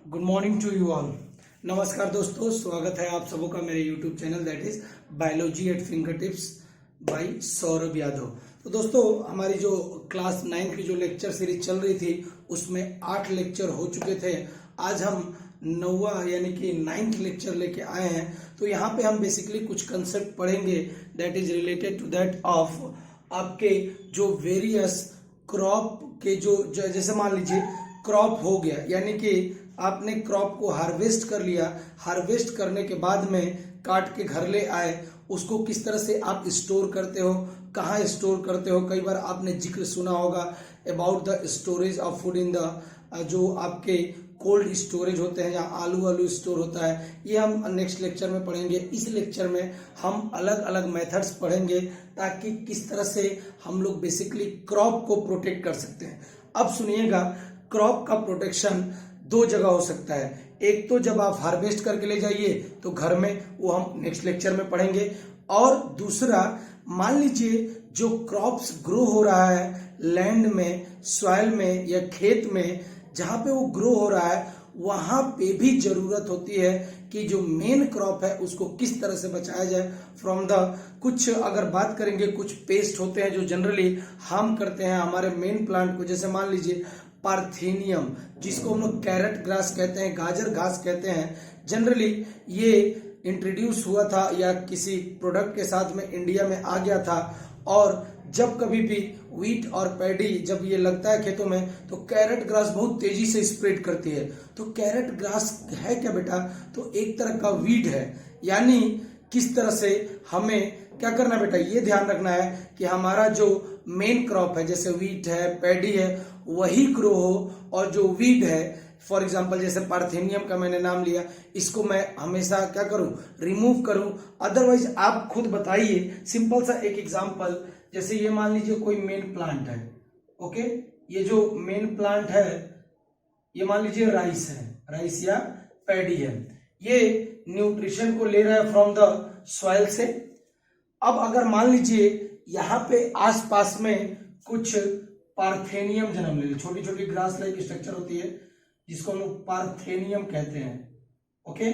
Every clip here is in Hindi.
Good morning to you all. नमस्कार दोस्तों, स्वागत है आप सबों का मेरे YouTube channel that is biology at finger tips by Saurabh Yadav. तो दोस्तों, हमारी जो क्लास 9 की जो लेक्चर सीरीज चल रही थी उसमें 8 लेक्चर हो चुके थे। आज हम 9वां यानी कि 9th लेक्चर लेके आए हैं। तो यहाँ पे हम बेसिकली कुछ कंसेप्ट पढ़ेंगे that is related to that of आपके जो वेरियस क्रॉप के जो जैसे मान लीजिए क्रॉप हो गया, यानी कि आपने क्रॉप को हार्वेस्ट कर लिया, हार्वेस्ट करने के बाद में काट के घर ले आए, उसको किस तरह से आप स्टोर करते हो, कहाँ स्टोर करते हो। कई बार आपने जिक्र सुना होगा about the storage of food in the जो आपके कोल्ड स्टोरेज होते हैं जहाँ आलू स्टोर होता है। ये हम नेक्स्ट लेक्चर में पढ़ेंगे। इस लेक्चर में हम अलग अलग मेथड्स पढ़ेंगे ताकि किस तरह से हम लोग बेसिकली क्रॉप को प्रोटेक्ट कर सकते हैं। अब सुनिएगा, क्रॉप का प्रोटेक्शन 2 जगह हो सकता है। एक तो जब आप हार्वेस्ट करके ले जाइए तो घर में, वो हम नेक्स्ट लेक्चर में पढ़ेंगे। और दूसरा, मान लीजिए जो क्रॉप्स ग्रो हो रहा है लैंड में, सॉइल में या खेत में, जहां पे वो ग्रो हो रहा है वहां पे भी जरूरत होती है कि जो मेन क्रॉप है उसको किस तरह से बचाया जाए फ्रॉम द कुछ, अगर बात करेंगे, कुछ पेस्ट होते हैं जो जनरली हार्म करते हैं हमारे मेन प्लांट को। जैसे मान लीजिए पार्थेनियम, जिसको हम लोग कैरेट ग्रास कहते हैं, गाजर घास कहते हैं। जनरली ये इंट्रोड्यूस हुआ था या किसी प्रोडक्ट के साथ में इंडिया में आ गया था। और जब कभी भी व्हीट और पैडी जब ये लगता है खेतों में तो कैरेट ग्रास बहुत तेजी से स्प्रेड करती है। तो कैरेट ग्रास है क्या बेटा? तो एक तरह का वीड है। यानी किस तरह से हमें क्या करना बेटा, ये ध्यान रखना है कि हमारा जो मेन क्रॉप है जैसे व्हीट है, पैडी है, वही ग्रो हो, और जो वीड है, फॉर एग्जाम्पल जैसे पार्थेनियम का मैंने नाम लिया, इसको मैं हमेशा क्या करूं, रिमूव करूं। अदरवाइज आप खुद बताइए, सिंपल सा एक एग्जाम्पल, जैसे ये मान लीजिए कोई मेन प्लांट है, ओके, ये जो मेन प्लांट है ये मान लीजिए राइस है, राइस या पैडी है। ये न्यूट्रिशन को ले रहा है फ्रॉम द सॉइल से। अब अगर मान लीजिए यहाँ पे आसपास में कुछ पार्थेनियम जन्म ले, छोटी छोटी ग्रास लाइक स्ट्रक्चर होती है जिसको हम लोग पार्थेनियम कहते हैं, ओके,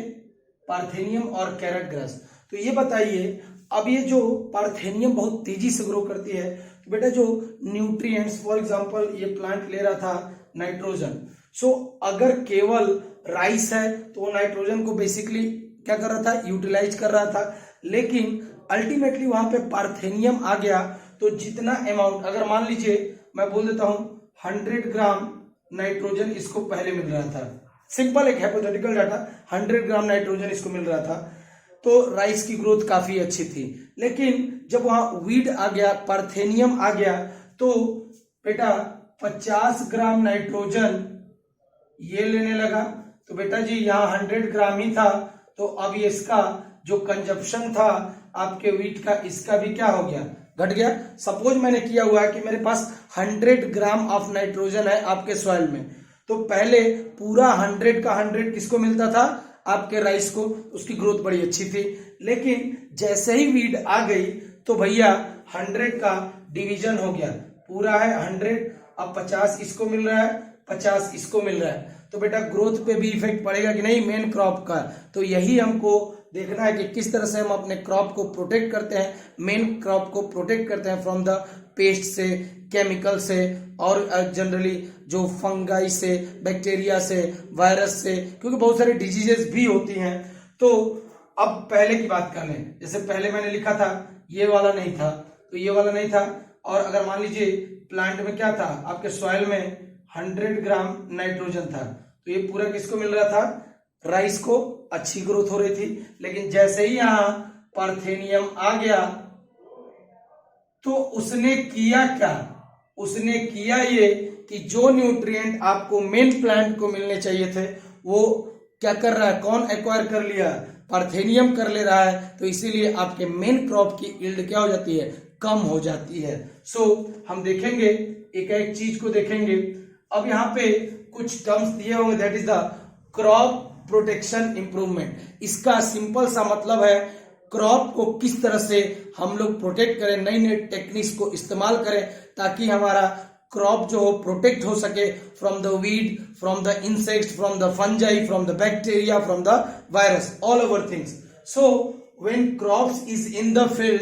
पार्थेनियम और कैरेट ग्रास। तो ये बताइए, अब ये जो पार्थेनियम बहुत तेजी से ग्रो करती है, तो बेटा जो न्यूट्रिएंट्स, फॉर एग्जांपल ये प्लांट ले रहा था नाइट्रोजन। सो अगर केवल राइस है तो वो नाइट्रोजन को बेसिकली क्या कर रहा था, यूटिलाइज कर रहा था। लेकिन अल्टीमेटली वहां पे पार्थेनियम आ गया तो जितना अमाउंट, अगर मान लीजिए मैं बोल देता हूं 100 ग्राम नाइट्रोजन इसको पहले मिल रहा था, सिंपल एक हाइपोथेटिकल डाटा, 100 ग्राम नाइट्रोजन इसको मिल रहा था, तो राइस की ग्रोथ काफी अच्छी थी। लेकिन जब वहां वीड आ गया, पार्थेनियम आ गया, तो बेटा 50 ग्राम नाइट्रोजन ये लेने लगा। तो बेटा जी यहाँ 100 ग्राम ही था, तो अब ये इसका जो कंजप्शन था आपके वीट का, इसका भी क्या हो गया, घट गया। सपोज मैंने किया हुआ है कि मेरे पास 100 ग्राम ऑफ नाइट्रोजन है आपके सॉइल में, तो पहले पूरा 100 का 100 किसको मिलता था, आपके राइस को, उसकी ग्रोथ बड़ी अच्छी थी। लेकिन जैसे ही वीड आ गई तो भैया 100 का डिवीजन हो गया, पूरा है 100, अब 50 इसको मिल रहा है, 50 इसको मिल रहा है, तो बेटा ग्रोथ पे भी इफेक्ट पड़ेगा कि नहीं मेन क्रॉप का। तो यही हमको देखना है कि किस तरह से हम अपने क्रॉप को प्रोटेक्ट करते हैं, मेन क्रॉप को प्रोटेक्ट करते हैं फ्रॉम द पेस्ट से, केमिकल से, और जनरली जो फंगाई से, बैक्टीरिया से, वायरस से, क्योंकि बहुत सारी डिजीजेस भी होती हैं। तो अब पहले की बात कर लें, जैसे पहले मैंने लिखा था ये वाला नहीं था, तो ये वाला नहीं था, और अगर मान लीजिए प्लांट में क्या था, आपके सॉइल में 100 ग्राम नाइट्रोजन था, तो ये पूरा किसको मिल रहा था, राइस को, अच्छी ग्रोथ हो रही थी। लेकिन जैसे ही यहां पार्थेनियम आ गया तो उसने किया क्या, उसने किया ये कि जो न्यूट्रिएंट आपको मेन प्लांट को मिलने चाहिए थे वो क्या कर रहा है, कौन एक्वायर कर लिया, पार्थेनियम कर ले रहा है। तो इसीलिए आपके मेन क्रॉप की यील्ड क्या हो जाती है, कम हो जाती है। सो हम देखेंगे, एक एक चीज को देखेंगे। अब यहाँ पे कुछ टर्म्स दिए होंगे, that is the crop protection improvement. इसका सिंपल सा मतलब है क्रॉप को किस तरह से हम लोग प्रोटेक्ट करें, नई नई टेक्निक्स को इस्तेमाल करें ताकि हमारा क्रॉप जो हो प्रोटेक्ट हो सके from the weed, from the insect, from the fungi, from the bacteria, from the virus, all over things. So when crops is in the field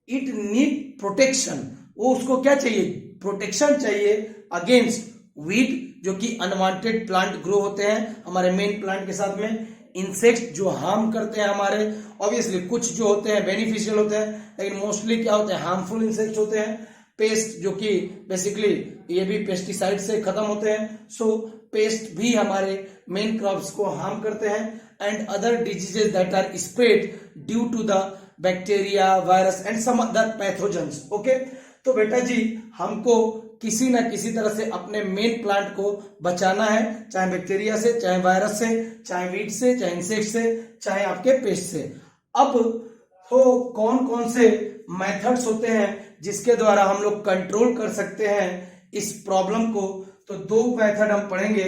it need protection. वो उसको क्या चाहिए? प्रोटेक्शन चाहिए अगेंस्ट वीड जो कि अनवांटेड प्लांट ग्रो होते हैं हमारे मेन प्लांट के साथ में, इंसेक्ट जो हार्म करते हैं हमारे, ऑब्वियसली कुछ जो होते हैं बेनिफिशियल होते हैं लेकिन मोस्टली क्या होते हैं हार्मफुल इंसेक्ट होते हैं, पेस्ट जो कि बेसिकली ये भी पेस्टिसाइड से खत्म होते हैं. सो पेस्ट भी हमारे मेन क्रॉप्स को हार्म करते हैं, and other diseases that are spread due to the bacteria, virus and some other pathogens. Okay, तो बेटा जी हमको किसी ना किसी तरह से अपने मेन प्लांट को बचाना है, चाहे बैक्टीरिया से, चाहे वायरस से, चाहे वीड से, चाहे इंसेक्ट से, चाहे आपके पेस्ट से. अब तो कौन कौन से मेथड्स होते हैं जिसके द्वारा हम लोग कंट्रोल कर सकते हैं इस प्रॉब्लम को? तो दो मेथड हम पढ़ेंगे.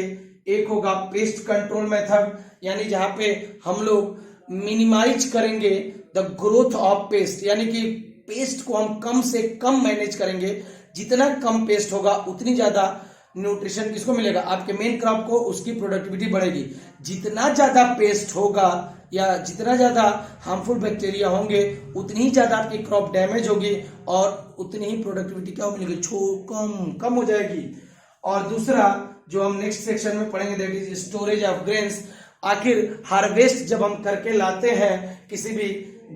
एक होगा पेस्ट कंट्रोल मेथड, यानी जहां पे हम लोग मिनिमाइज करेंगे द ग्रोथ ऑफ पेस्ट, यानी कि पेस्ट को हम कम से कम मैनेज करेंगे. जितना कम पेस्ट होगा उतनी ज्यादा न्यूट्रिशन किसको मिलेगा? आपके मेन क्रॉप को, उसकी प्रोडक्टिविटी बढ़ेगी. जितना ज्यादा पेस्ट होगा या जितना ज्यादा हार्मफुल बैक्टीरिया होंगे उतनी ही ज्यादा आपकी क्रॉप डैमेज होगी और उतनी ही प्रोडक्टिविटी क्या मिलेगी? कम हो जाएगी. और दूसरा जो हम नेक्स्ट सेक्शन में पढ़ेंगे that is storage of grains. आखिर हार्वेस्ट जब हम करके लाते हैं किसी भी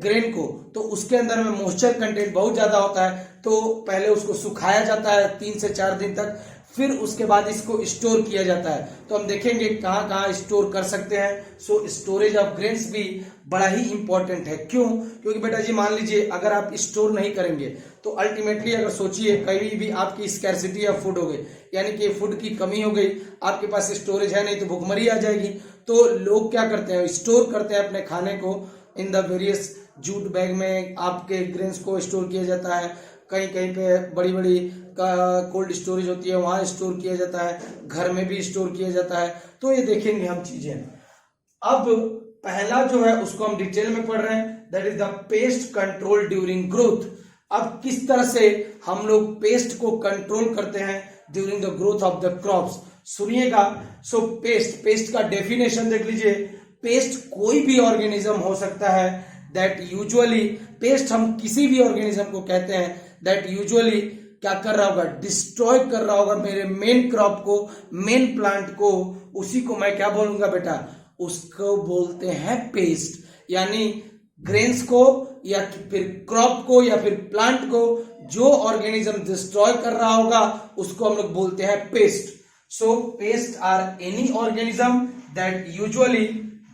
ग्रेन को तो उसके अंदर में मॉइस्चर कंटेंट बहुत ज्यादा होता है, तो पहले उसको सुखाया जाता है 3 से 4 दिन तक, फिर उसके बाद इसको स्टोर किया जाता है. तो हम देखेंगे कहाँ कहाँ स्टोर कर सकते हैं. सो स्टोरेज ऑफ ग्रेन्स भी बड़ा ही इंपॉर्टेंट है. क्यों? क्योंकि बेटा जी मान लीजिए अगर आप स्टोर नहीं करेंगे तो अल्टीमेटली अगर सोचिए कहीं भी आपकी स्कैर्सिटी ऑफ फूड हो गई, यानी कि फूड की कमी हो गई, आपके पास स्टोरेज है नहीं तो भुखमरी आ जाएगी. तो लोग क्या करते हैं? स्टोर करते हैं अपने खाने को in the various jute bag में. आपके ग्रेन्स को स्टोर किया जाता है, कहीं कहीं पे बड़ी बड़ी कोल्ड स्टोरेज होती है वहां स्टोर किया जाता है, घर में भी स्टोर किया जाता है. तो ये देखेंगे हम चीजें. अब पहला जो है उसको हम डिटेल में पढ़ रहे हैं, that is the pest control during growth. अब किस तरह से हम लोग पेस्ट को कंट्रोल करते हैं during the growth of the crops, सुनिएगा. सो पेस्ट का डेफिनेशन देख लीजिए. पेस्ट कोई भी ऑर्गेनिज्म हो सकता है दैट यूजुअली, पेस्ट हम किसी भी ऑर्गेनिज्म को कहते हैं दैट यूजुअली क्या कर रहा होगा? डिस्ट्रॉय कर रहा होगा मेरे मेन क्रॉप को, मेन प्लांट को. उसी को मैं क्या बोलूंगा बेटा? उसको बोलते हैं पेस्ट. यानी ग्रेन्स को या फिर क्रॉप को या फिर प्लांट को जो ऑर्गेनिज्म डिस्ट्रॉय कर रहा होगा उसको हम लोग बोलते हैं pest. So pest are any organism that usually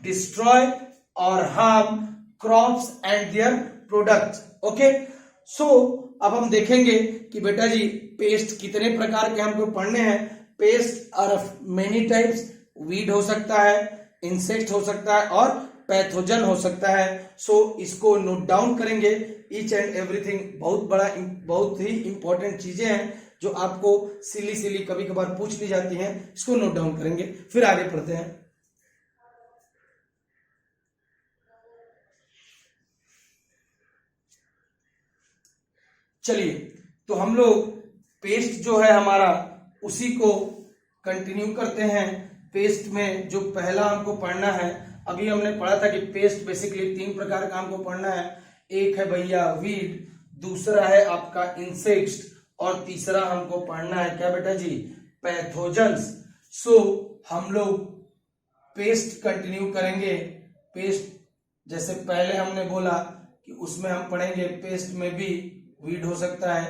destroy और harm crops and their products. Okay, so अब हम देखेंगे कि बेटा जी पेस्ट कितने प्रकार के हमको पढ़ने हैं. Pest are of many types. Weed हो सकता है, इंसेक्ट हो सकता है और पैथोजन हो सकता है. सो इसको नोट डाउन करेंगे ईच एंड एवरीथिंग. बहुत ही इंपॉर्टेंट चीजें हैं जो आपको सिली कभी कभार पूछ ली जाती हैं. इसको नोट डाउन करेंगे फिर आगे पढ़ते हैं. चलिए, तो हम लोग पेस्ट जो है हमारा उसी को कंटिन्यू करते हैं. पेस्ट में जो पहला हमको पढ़ना है, अभी हमने पढ़ा था कि पेस्ट बेसिकली 3 प्रकार का हमको पढ़ना है. एक है भैया वीड, दूसरा है आपका इंसेक्ट्स और तीसरा हमको पढ़ना है क्या बेटा जी? पैथोजन्स. सो हम लोग पेस्ट कंटिन्यू करेंगे. पेस्ट जैसे पहले हमने बोला कि उसमें हम पढ़ेंगे पेस्ट में भी वीड हो सकता है,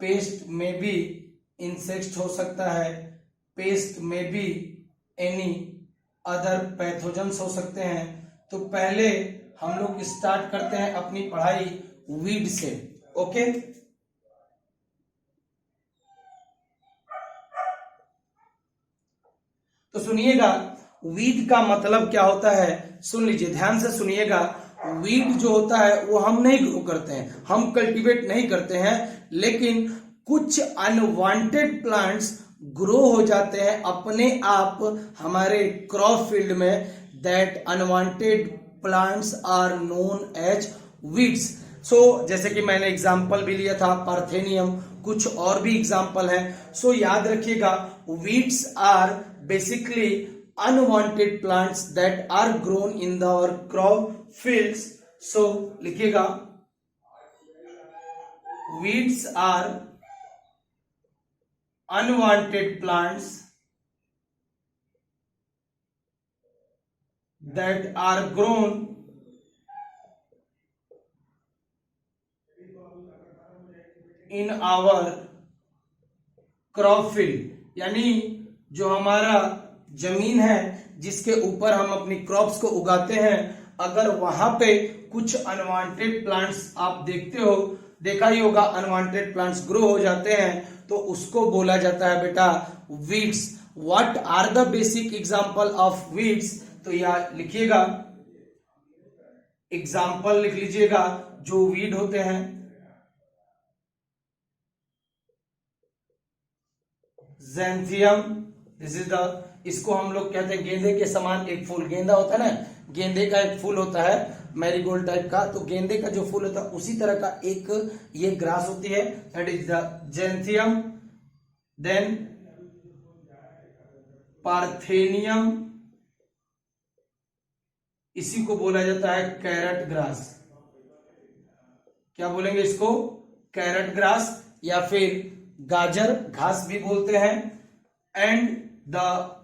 पेस्ट में भी इंसेक्ट हो सकता है, पेस्ट में भी एनी अदर पैथोजेंस हो सकते हैं. तो पहले हम लोग स्टार्ट करते हैं अपनी पढ़ाई वीड से. ओके, तो सुनिएगा वीड का मतलब क्या होता है. सुन लीजिए, ध्यान से सुनिएगा. वीड जो होता है वो हम नहीं ग्रो करते हैं, हम कल्टीवेट नहीं करते हैं, लेकिन कुछ अनवांटेड प्लांट्स ग्रो हो जाते हैं अपने आप हमारे क्रॉप फील्ड में. That unwanted plants are known as weeds. So जैसे कि मैंने एग्जांपल भी लिया था पार्थेनियम, कुछ और भी एग्जाम्पल है। सो याद रखिएगा, weeds are basically unwanted plants that are grown in the और क्रॉप फील्ड्स। सो लिखिएगा, weeds are unwanted plants that are grown in our crop field, यानी जो हमारा जमीन है जिसके ऊपर हम अपनी क्रॉप्स को उगाते हैं, अगर वहां पे कुछ अनवांटेड प्लांट्स आप देखा ही होगा, अनवांटेड प्लांट्स ग्रो हो जाते हैं तो उसको बोला जाता है बेटा weeds. What are the basic example of weeds? तो यह लिखिएगा, एग्जाम्पल लिख लीजिएगा जो वीड होते हैं। ज़ैंथियम, दिस इज द, इसको हम लोग कहते हैं गेंदे के समान एक फूल, गेंदा होता है ना, गेंदे का एक फूल होता है मैरीगोल्ड टाइप का, तो गेंदे का जो फूल होता है उसी तरह का एक ये ग्रास होती है, that is the xanthium. Then parthenium, इसी को बोला जाता है कैरट ग्रास। क्या बोलेंगे इसको? कैरट ग्रास या फिर गाजर घास भी बोलते हैं। एंड द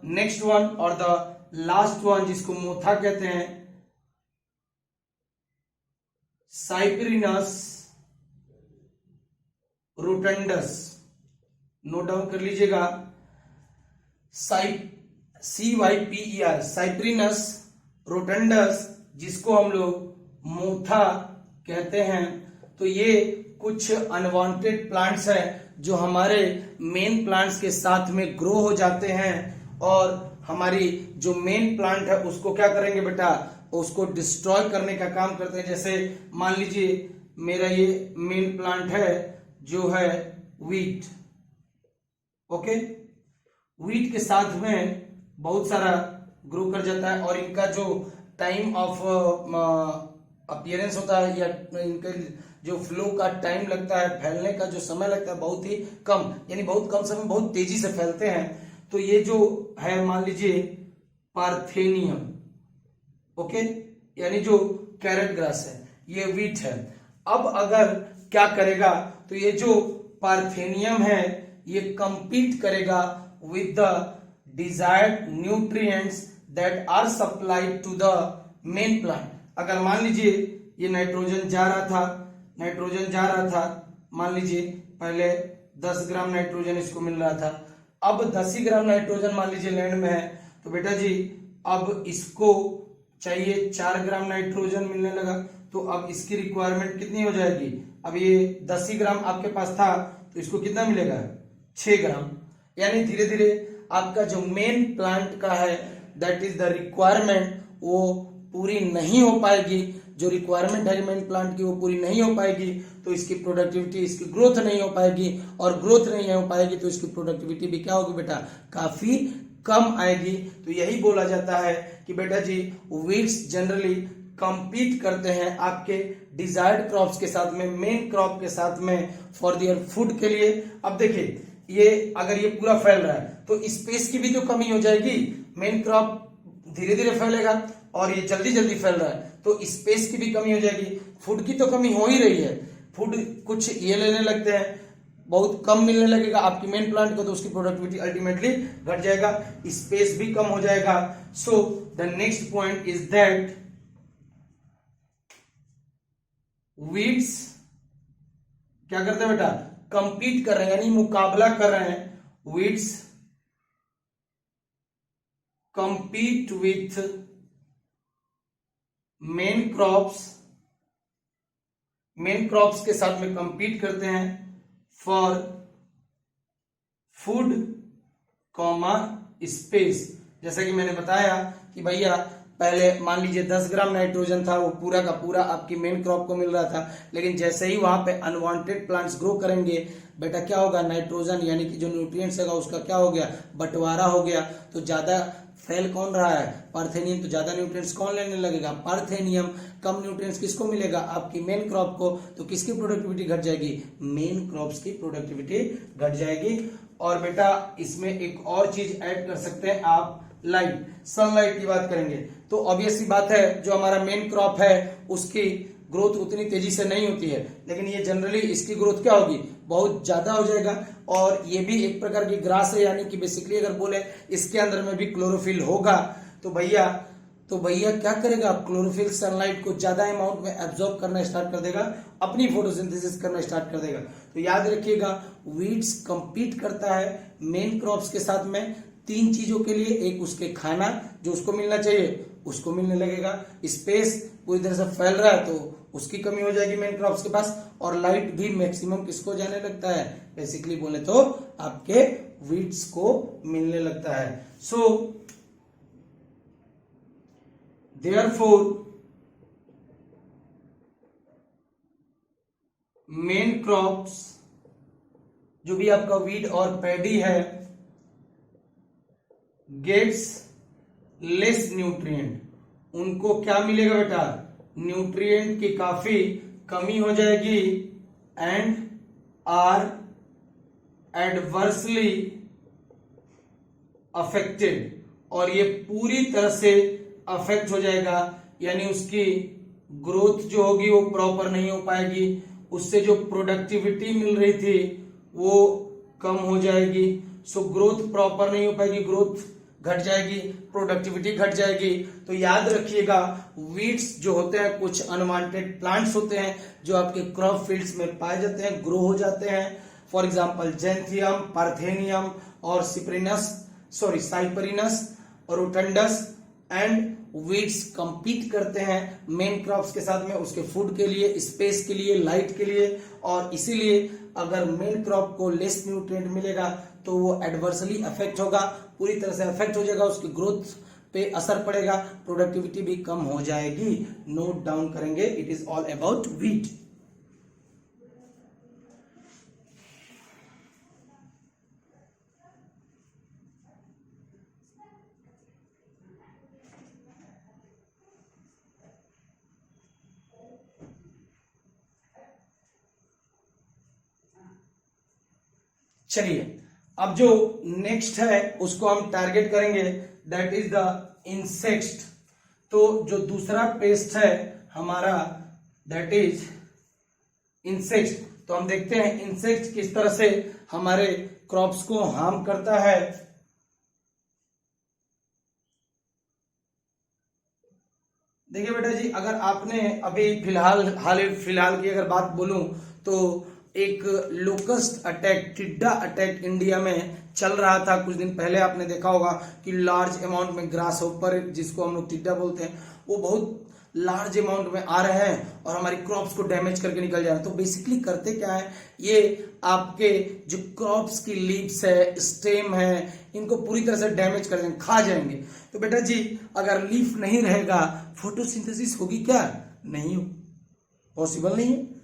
नेक्स्ट वन और द लास्ट वन जिसको मोथा कहते हैं, साइप्रिनस रोटंडस। नोट डाउन कर लीजिएगा, CYPER, साइप्रिनस रोटंडस, जिसको हम लोग मोथा कहते हैं। तो ये कुछ अनवांटेड प्लांट्स हैं जो हमारे मेन प्लांट्स के साथ में ग्रो हो जाते हैं, और हमारी जो मेन प्लांट है उसको क्या करेंगे बेटा, उसको डिस्ट्रॉय करने का काम करते हैं। जैसे मान लीजिए मेरा ये मेन प्लांट है जो है वीट, ओके, वीट के साथ में बहुत सारा ग्रो कर जाता है, और इनका जो टाइम ऑफ अपीयरेंस होता है या इनका जो फ्लो का टाइम लगता है, फैलने का जो समय लगता है बहुत ही कम, यानी बहुत कम समय बहुत तेजी से फैलते हैं। तो ये जो है मान लीजिए पार्थेनियम, ओके, यानी जो कैरट ग्रास है, ये वीट है। अब अगर क्या करेगा, तो ये जो पार्थेनियम है ये कंपीट करेगा with the desired nutrients that are supplied to the main plant. अगर मान लीजिए ये नाइट्रोजन जा रहा था, मान लीजिए पहले 10 ग्राम नाइट्रोजन इसको मिल रहा था, अब 10 ही ग्राम नाइट्रोजन मान लीजिए लैंड में है, तो बेटा जी अब इसको चाहिए 4 ग्राम नाइट्रोजन मिलने लगा, तो अब इसकी रिक्वायरमेंट कितनी हो जाएगी? अब ये 10 ही ग्राम आपके पास था तो इसको कितना मिलेगा? 6 ग्राम। यानी धीरे धीरे आपका जो मेन प्लांट का है दैट इज द रिक्वायरमेंट, वो पूरी नहीं हो पाएगी। जो रिक्वायरमेंट है मेन प्लांट की वो पूरी नहीं हो पाएगी, तो इसकी प्रोडक्टिविटी, इसकी ग्रोथ नहीं हो पाएगी, और ग्रोथ नहीं हो पाएगी तो इसकी प्रोडक्टिविटी भी क्या होगी बेटा? काफी कम आएगी। तो यही बोला जाता है कि बेटा जी वीड्स जनरली कंपीट करते हैं आपके डिजायर्ड क्रॉप्स के साथ में, मेन क्रॉप के साथ में, फॉर देयर फूड के लिए। अब देखिए ये अगर ये पूरा फैल रहा है तो स्पेस की भी तो कमी हो जाएगी, मेन क्रॉप धीरे धीरे फैलेगा और ये जल्दी जल्दी फैल रहा है तो स्पेस की भी कमी हो जाएगी, फूड की तो कमी हो ही रही है। फूड कुछ ये लेने लगते हैं, बहुत कम मिलने लगेगा आपकी मेन प्लांट को, तो उसकी प्रोडक्टिविटी अल्टीमेटली घट जाएगा, स्पेस भी कम हो जाएगा। So the next point is that weeds क्या करते हैं बेटा? कंपीट कर रहे हैं, यानी मुकाबला कर रहे हैं। Weeds compete with main crops के साथ में compete करते हैं फॉर फूड कॉमा स्पेस। जैसा कि मैंने बताया कि भैया पहले मान लीजिए 10 ग्राम नाइट्रोजन था, वो पूरा का पूरा आपकी मेन क्रॉप को मिल रहा था, लेकिन जैसे ही वहां पे अनवांटेड प्लांट्स ग्रो करेंगे बेटा क्या होगा? नाइट्रोजन यानी कि जो न्यूट्रिएंट्स होगा उसका क्या हो गया? बंटवारा हो गया, तो ज्यादा फैल कौन रहा है, पार्थेनियम, तो ज्यादा न्यूट्रिएंट्स कौन लेने लगेगा, पार्थेनियम। कम न्यूट्रिएंट्स किसको मिलेगा, आपकी मेन क्रॉप को, तो किसकी प्रोडक्टिविटी घट जाएगी, मेन क्रॉप्स की प्रोडक्टिविटी घट जाएगी। और बेटा इसमें एक और चीज ऐड कर सकते हैं आप, लाइट, सनलाइट की बात करेंगे तो ऑब्वियस सी बात है जो हमारा मेन क्रॉप है उसकी ग्रोथ उतनी तेजी से नहीं होती है, लेकिन ये जनरली इसकी ग्रोथ क्या होगी, बहुत ज्यादा हो जाएगा। और ये भी एक प्रकार की ग्रास है, यानी कि बेसिकली अगर बोले इसके अंदर में भी क्लोरोफिल होगा, तो भैया क्या करेगा, क्लोरोफिल सनलाइट को ज्यादा अमाउंट में एब्जॉर्ब करना स्टार्ट कर देगा, अपनी फोटोसिंथेसिस करना स्टार्ट कर देगा। तो याद रखिएगा वीड्स कंपीट करता है मेन क्रॉप्स के साथ में तीन चीजों के लिए, एक उसके खाना जो उसको मिलना चाहिए उसको मिलने लगेगा, स्पेस पूरी तरह से फैल रहा है तो उसकी कमी हो जाएगी मेन क्रॉप्स के पास, और लाइट भी मैक्सिमम किसको जाने लगता है, बेसिकली बोले तो आपके वीड्स को मिलने लगता है। सो देयरफॉर मेन क्रॉप्स जो भी आपका वीट और पैडी है गेट्स लेस न्यूट्रिएंट, उनको क्या मिलेगा बेटा, न्यूट्रिएंट की काफी कमी हो जाएगी, एंड आर एडवर्सली अफेक्टेड, और ये पूरी तरह से अफेक्ट हो जाएगा, यानी उसकी ग्रोथ जो होगी वो प्रॉपर नहीं हो पाएगी, उससे जो प्रोडक्टिविटी मिल रही थी वो कम हो जाएगी। सो ग्रोथ प्रॉपर नहीं हो पाएगी, ग्रोथ घट जाएगी, प्रोडक्टिविटी घट जाएगी। तो याद रखिएगा वीड्स जो होते हैं कुछ अनवांटेड प्लांट्स होते हैं जो आपके क्रॉप फील्ड्स में पाए जाते हैं, ग्रो हो जाते हैं। फॉर एग्जांपल जेंथियम, पार्थेनियम और साइपरिनस, रोटंडस एंड वीड्स कंपीट करते हैं मेन क्रॉप्स के साथ में उसके फूड के लिए, स्पेस के लिए, लाइट के लिए, और इसीलिए अगर मेन क्रॉप को लेस न्यूट्रिएंट मिलेगा तो वो एडवर्सली अफेक्ट होगा, पूरी तरह से अफेक्ट हो जाएगा, उसकी ग्रोथ पे असर पड़ेगा, प्रोडक्टिविटी भी कम हो जाएगी। नोट डाउन करेंगे, it is all about wheat. चलिए अब जो नेक्स्ट है उसको हम टारगेट करेंगे, दैट इज द इंसेक्ट। तो जो दूसरा पेस्ट है हमारा दैट इज इंसेक्ट। तो हम देखते हैं इंसेक्ट किस तरह से हमारे क्रॉप्स को हार्म करता है। देखिए बेटा जी, अगर आपने अभी फिलहाल की अगर बात बोलूं तो एक लोकस्ट अटैक, टिड्डा अटैक इंडिया में चल रहा था कुछ दिन पहले। आपने देखा होगा कि लार्ज अमाउंट में ग्रास होपर, जिसको हम लोग टिड्डा बोलते हैं, वो बहुत लार्ज अमाउंट में आ रहे हैं और हमारी क्रॉप्स को डैमेज करके निकल जा रहे हैं। तो बेसिकली करते क्या है, ये आपके जो क्रॉप्स की लीव्स है, स्टेम है, इनको पूरी तरह से डैमेज कर देंगे, खा जाएंगे। तो बेटा जी अगर लीफ नहीं रहेगा फोटोसिंथेसिस होगी क्या, नहीं हो, पॉसिबल नहीं है।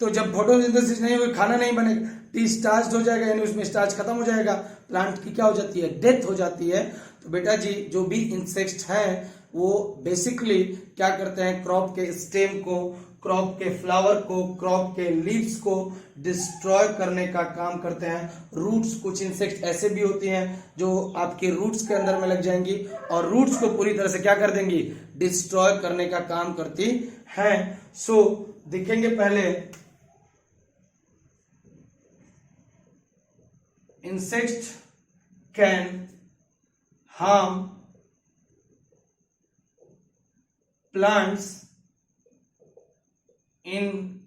तो जब फोटोसिंथेसिस नहीं होगी, खाना नहीं बनेगा, डिस्चार्ज हो जाएगा, यानी उसमें स्टार्च खत्म हो जाएगा, प्लांट की क्या हो जाती है, डेथ हो जाती है। तो बेटा जी जो भी इंसेक्ट्स हैं वो बेसिकली क्या करते हैं, क्रॉप के स्टेम को, क्रॉप के फ्लावर को, क्रॉप के लीव्स को डिस्ट्रॉय करने का काम करते हैं। रूट्स, कुछ इंसेक्ट ऐसे भी होती हैं जो आपके रूट्स के अंदर में लग जाएंगी और रूट्स को पूरी तरह से क्या कर देंगी, डिस्ट्रॉय करने का काम करती हैं। सो देखेंगे पहले insects can harm plants in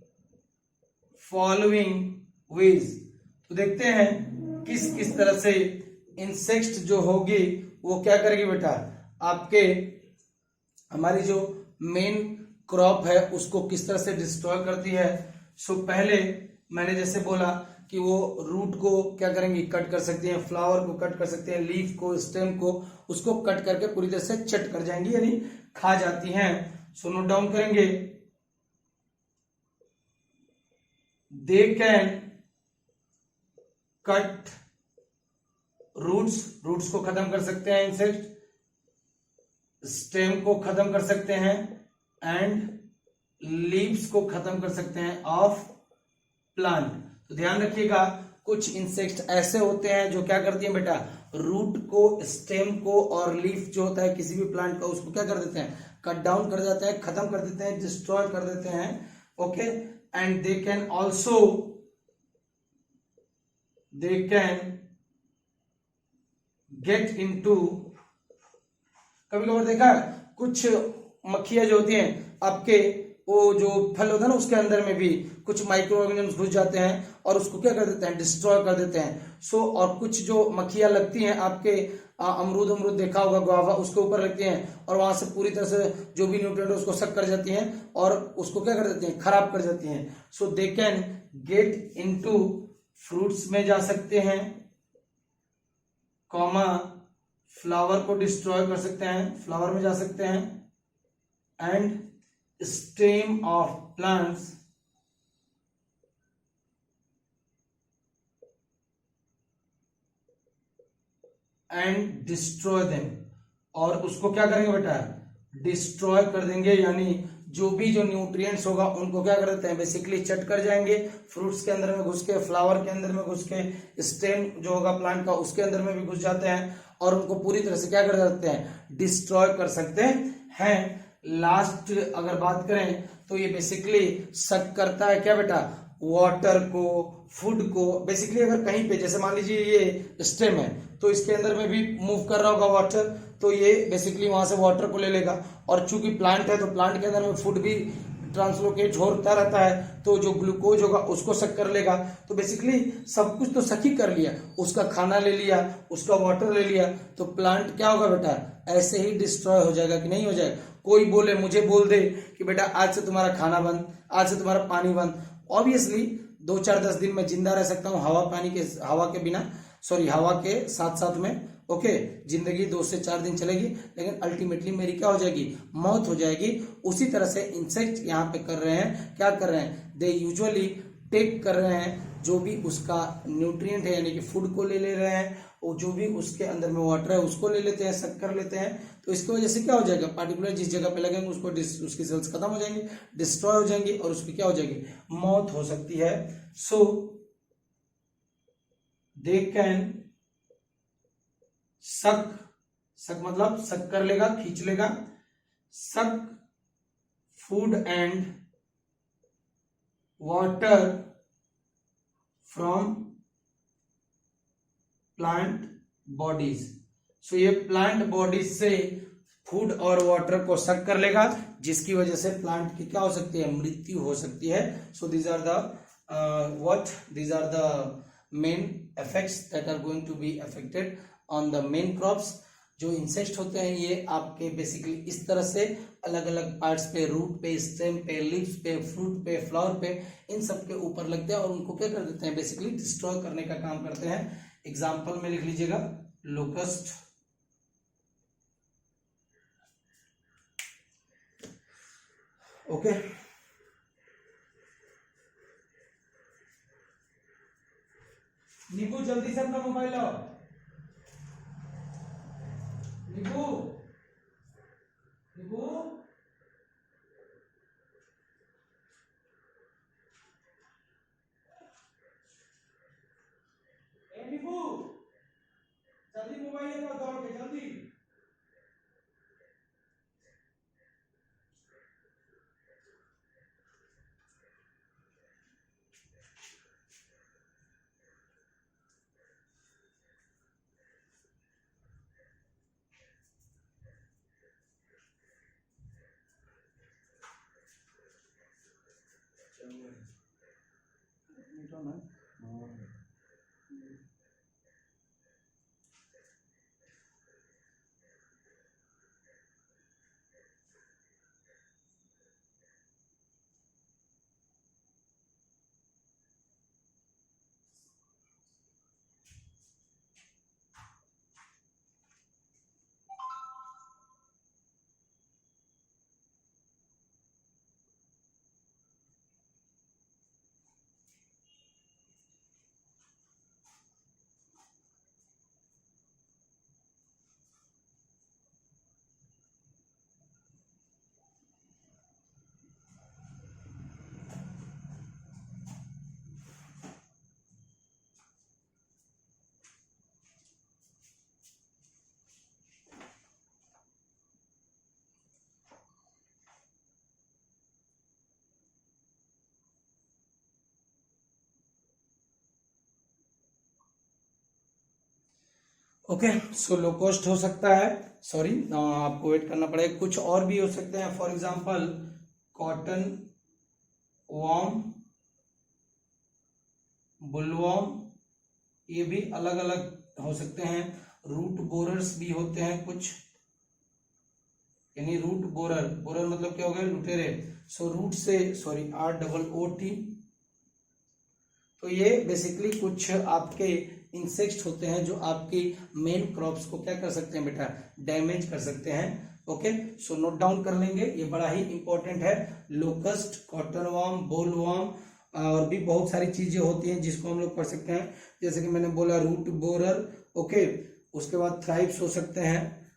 following ways। तो देखते हैं किस किस तरह से इंसेक्ट जो होगी वो क्या करेगी बेटा, आपके हमारी जो मेन क्रॉप है उसको किस तरह से डिस्ट्रॉय करती है। सो पहले मैंने जैसे बोला कि वो रूट को क्या करेंगी, कट कर सकती हैं, फ्लावर को कट कर सकते हैं, लीफ को, स्टेम को, उसको कट करके पूरी तरह से चट कर जाएंगी, यानी खा जाती हैं। सो नोट डाउन करेंगे, they can cut roots, roots को खत्म कर सकते हैं इंसेक्ट, स्टेम को खत्म कर सकते हैं एंड लीव्स को खत्म कर सकते हैं ऑफ प्लांट। तो ध्यान रखिएगा, कुछ इंसेक्ट ऐसे होते हैं जो क्या करती हैं बेटा, रूट को, स्टेम को और लीफ जो होता है किसी भी प्लांट का, उसको क्या कर देते हैं, कट डाउन कर जाते हैं, खत्म कर देते हैं, डिस्ट्रॉय कर देते हैं। Okay, and they can also, they can get into, कभी कभार देखा है कुछ मक्खियां जो होती हैं आपके, वो जो फल होता है ना उसके अंदर में भी कुछ माइक्रो ऑर्गेनिज्म घुस जाते हैं और उसको क्या कर देते हैं, डिस्ट्रॉय कर देते हैं। सो और कुछ जो मक्खियां लगती हैं आपके अमरूद, अमरूद देखा होगा, गुआवा, उसके ऊपर लगती हैं और वहां से पूरी तरह से जो भी न्यूट्रिएंट है उसको सक कर जाती हैं और उसको क्या कर देती हैं, खराब कर जाती हैं। So they can get into fruits में जा सकते हैं, कॉमा फ्लावर को डिस्ट्रॉय कर सकते हैं, फ्लावर में जा सकते हैं, and stem of plants and destroy them, और उसको क्या करेंगे बेटा, डिस्ट्रॉय कर देंगे, यानी जो भी जो न्यूट्रिएंट्स होगा उनको क्या कर देते हैं, बेसिकली चट कर जाएंगे, फ्रूट्स के अंदर में घुस के, फ्लावर के अंदर में घुस के, स्टेम जो होगा प्लांट का उसके अंदर में भी घुस जाते हैं और उनको पूरी तरह से क्या कर सकते हैं, डिस्ट्रॉय कर सकते हैं। लास्ट अगर बात करें तो ये बेसिकली सक करता है क्या बेटा, वाटर को, फूड को। बेसिकली अगर कहीं पे जैसे मान लीजिए ये स्टेम है तो इसके अंदर में भी मूव कर रहा होगा वाटर, तो ये बेसिकली वहां से वाटर को ले लेगा, और चूंकि प्लांट है तो प्लांट के अंदर में फूड भी ट्रांसलोकेट होता रहता है, तो जो ग्लूकोज होगा उसको सक कर लेगा। तो बेसिकली सब कुछ तो सक ही कर लिया, उसका खाना ले लिया, उसका वाटर ले लिया, तो प्लांट क्या होगा बेटा, ऐसे ही डिस्ट्रॉय हो जाएगा कि नहीं हो जाएगा। कोई बोले, मुझे बोल दे कि बेटा आज से तुम्हारा खाना बंद, आज से तुम्हारा पानी बंद, ऑब्वियसली 2-4-10 दिन में जिंदा रह सकता हूँ हवा पानी के, हवा के बिना, सॉरी हवा के साथ साथ में। ओके, जिंदगी 2 से 4 दिन चलेगी, लेकिन अल्टीमेटली मेरी क्या हो जाएगी, मौत हो जाएगी। उसी तरह से इंसेक्ट यहाँ पे कर रहे हैं, क्या कर रहे हैं, दे यूजुअली टेक कर रहे हैं जो भी उसका न्यूट्रिएंट है, यानी कि फूड को ले रहे हैं, और जो भी उसके अंदर में वाटर है उसको ले लेते हैं, सक कर लेते हैं। तो इसकी वजह से क्या हो जाएगा, पार्टिकुलर जिस जगह पे लगेंगे उसको उसकी सेल्स खत्म हो जाएंगी, डिस्ट्रॉय हो जाएंगी और उसकी क्या हो जाएगी, मौत हो सकती है। सो दे कैन सक, सक मतलब सक कर लेगा, खींच लेगा, suck food and water from plant bodies. So ये प्लांट बॉडीज से फूड और वाटर को सक कर लेगा, जिसकी वजह से प्लांट की क्या हो सकती है, मृत्यु हो सकती है। So these are the these are the main effects that are going to be affected on the main crops। जो इंसेक्ट होते हैं ये आपके बेसिकली इस तरह से अलग अलग पार्ट्स पे, रूट पे, स्टेम पे, लीव्स पे, फ्रूट पे, फ्लावर पे, इन सब के ऊपर लगते हैं और उनको क्या कर देते हैं, बेसिकली डिस्ट्रॉय करने का काम करते हैं। एग्जाम्पल में लिख लीजिएगा, लोकस्ट, ओके। नीबू जल्दी से अपना मोबाइल लाओ, नीबू, नीबू, ए नीबू, जल्दी मोबाइल लेकर दौड़ के जल्दी। ओके, सो लो कॉस्ट हो सकता है, सॉरी आपको वेट करना पड़ेगा। कुछ और भी हो सकते हैं, for example cotton worm, bollworm, ये भी अलग अलग हो सकते हैं। रूट बोरर्स भी होते हैं कुछ, यानी रूट बोरर, बोरर मतलब क्या हो गया, लुटेरे। सो रूट से, सॉरी ROOT, तो ये बेसिकली कुछ आपके इंसेक्ट्स होते हैं जो आपकी मेन क्रॉप्स को क्या कर सकते हैं बेटा, डैमेज कर सकते हैं। ओके, सो नोट डाउन कर लेंगे, ये बड़ा ही इंपॉर्टेंट है। लोकस्ट, कॉटन वॉर्म, बोल वॉर्म, और भी बहुत सारी चीजें होती हैं जिसको हम लोग पढ़ सकते हैं, जैसे कि मैंने बोला रूट बोरर। ओके, उसके बाद थ्राइप्स हो सकते हैं,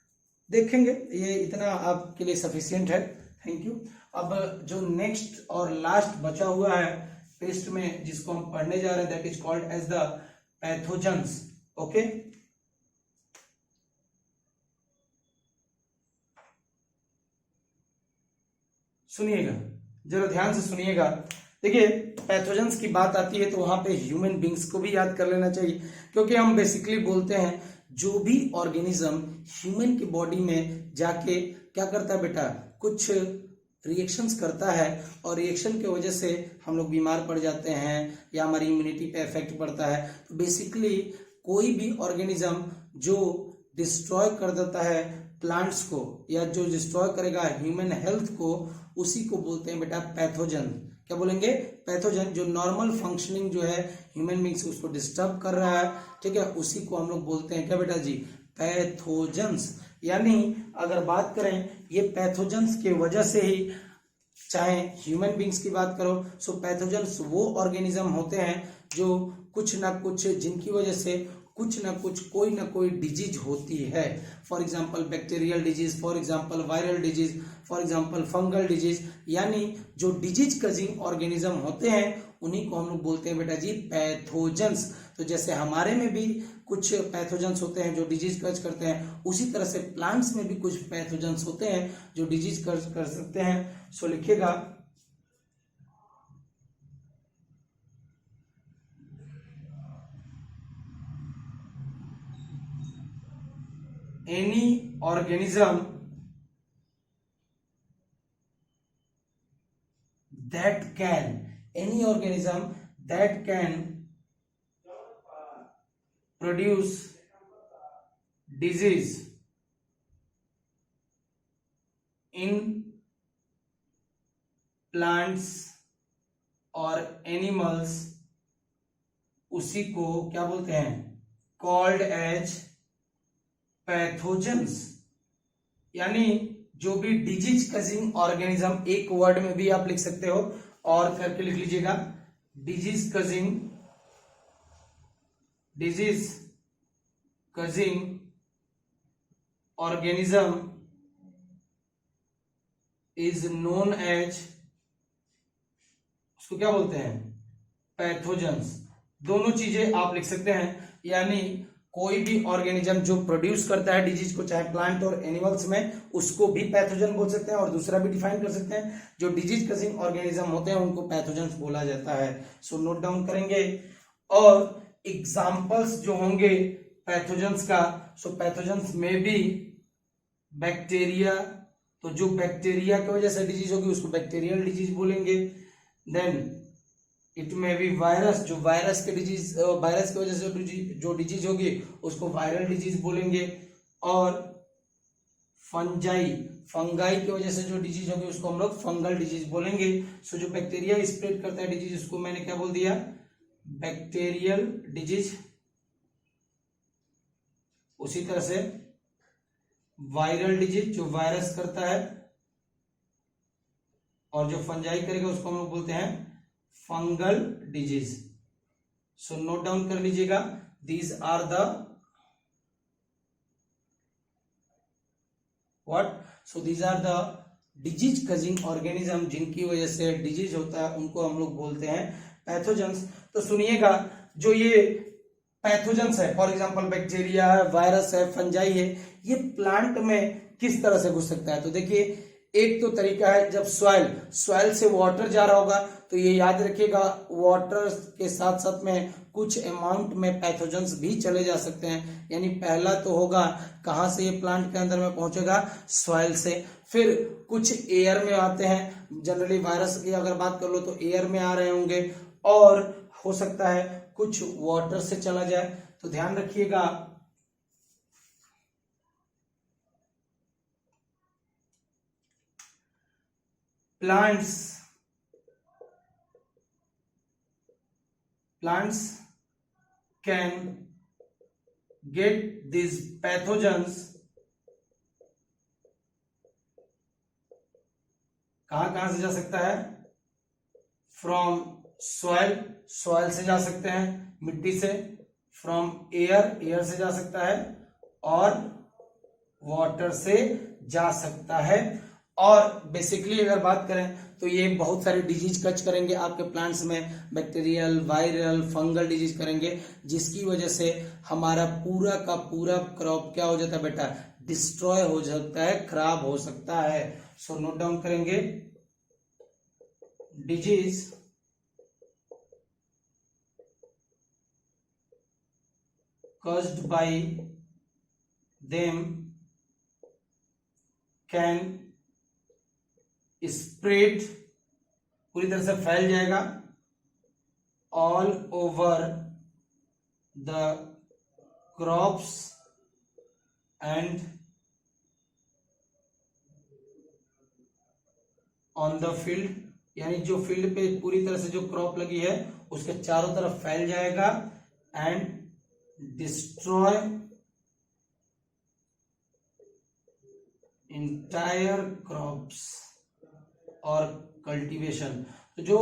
देखेंगे, ये इतना आपके लिए सफिशियंट है। Thank you. अब जो नेक्स्ट और लास्ट बचा हुआ है पेस्ट में, जिसको हम पढ़ने जा रहे हैं, that is called as the pathogens. Okay, सुनिएगा, जरा ध्यान से सुनिएगा। देखिए, पैथोजेंस की बात आती है तो वहां पे ह्यूमन बींग्स को भी याद कर लेना चाहिए, क्योंकि हम बेसिकली बोलते हैं जो भी ऑर्गेनिज्म ह्यूमन की बॉडी में जाके क्या करता है बेटा, कुछ रिएक्शंस करता है, और रिएक्शन की वजह से हम लोग बीमार पड़ जाते हैं या हमारी इम्यूनिटी पे इफेक्ट पड़ता है। तो बेसिकली कोई भी ऑर्गेनिज्म जो डिस्ट्रॉय कर देता है प्लांट्स को, या जो डिस्ट्रॉय करेगा ह्यूमन हेल्थ को, उसी को बोलते हैं बेटा पैथोजन। क्या बोलेंगे, पैथोजन। जो नॉर्मल फंक्शनिंग जो है ह्यूमन बींग्स, उसको डिस्टर्ब कर रहा है, ठीक है, उसी को हम लोग बोलते हैं क्या बेटा जी, पैथोजेंस। यानी अगर बात करें ये पैथोजेंस के वजह से ही, चाहे ह्यूमन बींग्स की बात करो, सो पैथोजेंस वो ऑर्गेनिज्म होते हैं जो कुछ ना कुछ, जिनकी वजह से कुछ ना कुछ, कोई ना कोई डिजीज होती है। For example bacterial disease, for example viral disease, for example fungal disease, यानी जो डिजीज कजिंग ऑर्गेनिज्म होते हैं उन्हीं को हम लोग बोलते हैं बेटा जी पैथोजेंस। तो जैसे हमारे में भी कुछ पैथोजेंस होते हैं जो डिजीज कज करते हैं, उसी तरह से प्लांट्स में भी कुछ पैथोजेंस होते हैं जो डिजीज कज कर सकते हैं। सो लिखिएगा, any organism that can produce disease in plants और एनिमल्स, उसी को क्या बोलते हैं, कॉल्ड एज पैथोजेंस। यानी जो भी डिजीज कजिंग ऑर्गेनिज्म, एक वर्ड में भी आप लिख सकते हो और करके लिख लीजिएगा, disease causing organism is known as, उसको क्या बोलते हैं, पैथोजेंस। दोनों चीजें आप लिख सकते हैं, यानी कोई भी ऑर्गेनिज्म जो प्रोड्यूस करता है डिजीज को, चाहे प्लांट और एनिमल्स में, उसको भी पैथोजन बोल सकते हैं, और दूसरा भी डिफाइन कर सकते हैं, जो डिजीज कजिंग ऑर्गेनिज्म होते हैं उनको पैथोजेंस बोला जाता है। सो नोट डाउन करेंगे। और एग्जांपल्स जो होंगे पैथोजेंस का, सो पैथोजेंस में भी बैक्टीरिया, तो जो बैक्टीरिया की वजह से डिजीज होगी उसको बैक्टीरियल डिजीज बोलेंगे। देन इट में भी वायरस, जो वायरस की वजह से जो डिजीज होगी उसको वायरल डिजीज बोलेंगे। और फंगाई की वजह से जो डिजीज होगी उसको हम लोग फंगल डिजीज बोलेंगे। सो जो बैक्टीरिया स्प्रेड करता है डिजीज, उसको मैंने क्या बोल दिया, बैक्टीरियल डिजीज। उसी तरह से वायरल डिजीज, जो वायरस करता है, और जो फंजाई करेगा उसको हम लोग बोलते हैं fungal disease. So note down कर लीजिएगा, these are the what, so these are the disease causing organism, जिनकी वजह से डिजीज होता है उनको हम लोग बोलते हैं पैथोजेंस। तो सुनिएगा, जो ये पैथोजेंस है, फॉर एग्जांपल बैक्टीरिया है, वायरस है, फंजाई है, ये प्लांट में किस तरह से घुस सकता है। तो देखिए, एक तो तरीका है जब सॉइल से वाटर जा रहा होगा, तो ये याद रखिएगा वाटर के साथ साथ में कुछ अमाउंट में पैथोजेंस भी चले जा सकते हैं। यानी पहला तो होगा कहाँ से ये प्लांट के अंदर में पहुंचेगा, सॉइल से। फिर कुछ एयर में आते हैं, जनरली वायरस की अगर बात कर लो तो एयर में आ रहे होंगे, और हो सकता है कुछ वाटर से चला जाए। तो ध्यान रखिएगा plants can get these pathogens कहां से जा सकता है, फ्रॉम सॉइल से जा सकते हैं, मिट्टी से, फ्रॉम एयर से जा सकता है, और वाटर से जा सकता है। और बेसिकली अगर बात करें तो ये बहुत सारे डिजीज कच करेंगे आपके प्लांट्स में, बैक्टीरियल, वायरल, फंगल डिजीज करेंगे, जिसकी वजह से हमारा पूरा का पूरा क्रॉप क्या हो जाता है बेटा, डिस्ट्रॉय हो सकता है, खराब हो सकता है। सो नोट डाउन करेंगे, disease caused by them can spread, पूरी तरह से फैल जाएगा, all over the crops and on the field. यानी जो फील्ड पे पूरी तरह से जो क्रॉप लगी है उसके चारों तरफ फैल जाएगा, एंड डिस्ट्रॉय इंटायर क्रॉप्स और कल्टीवेशन। तो जो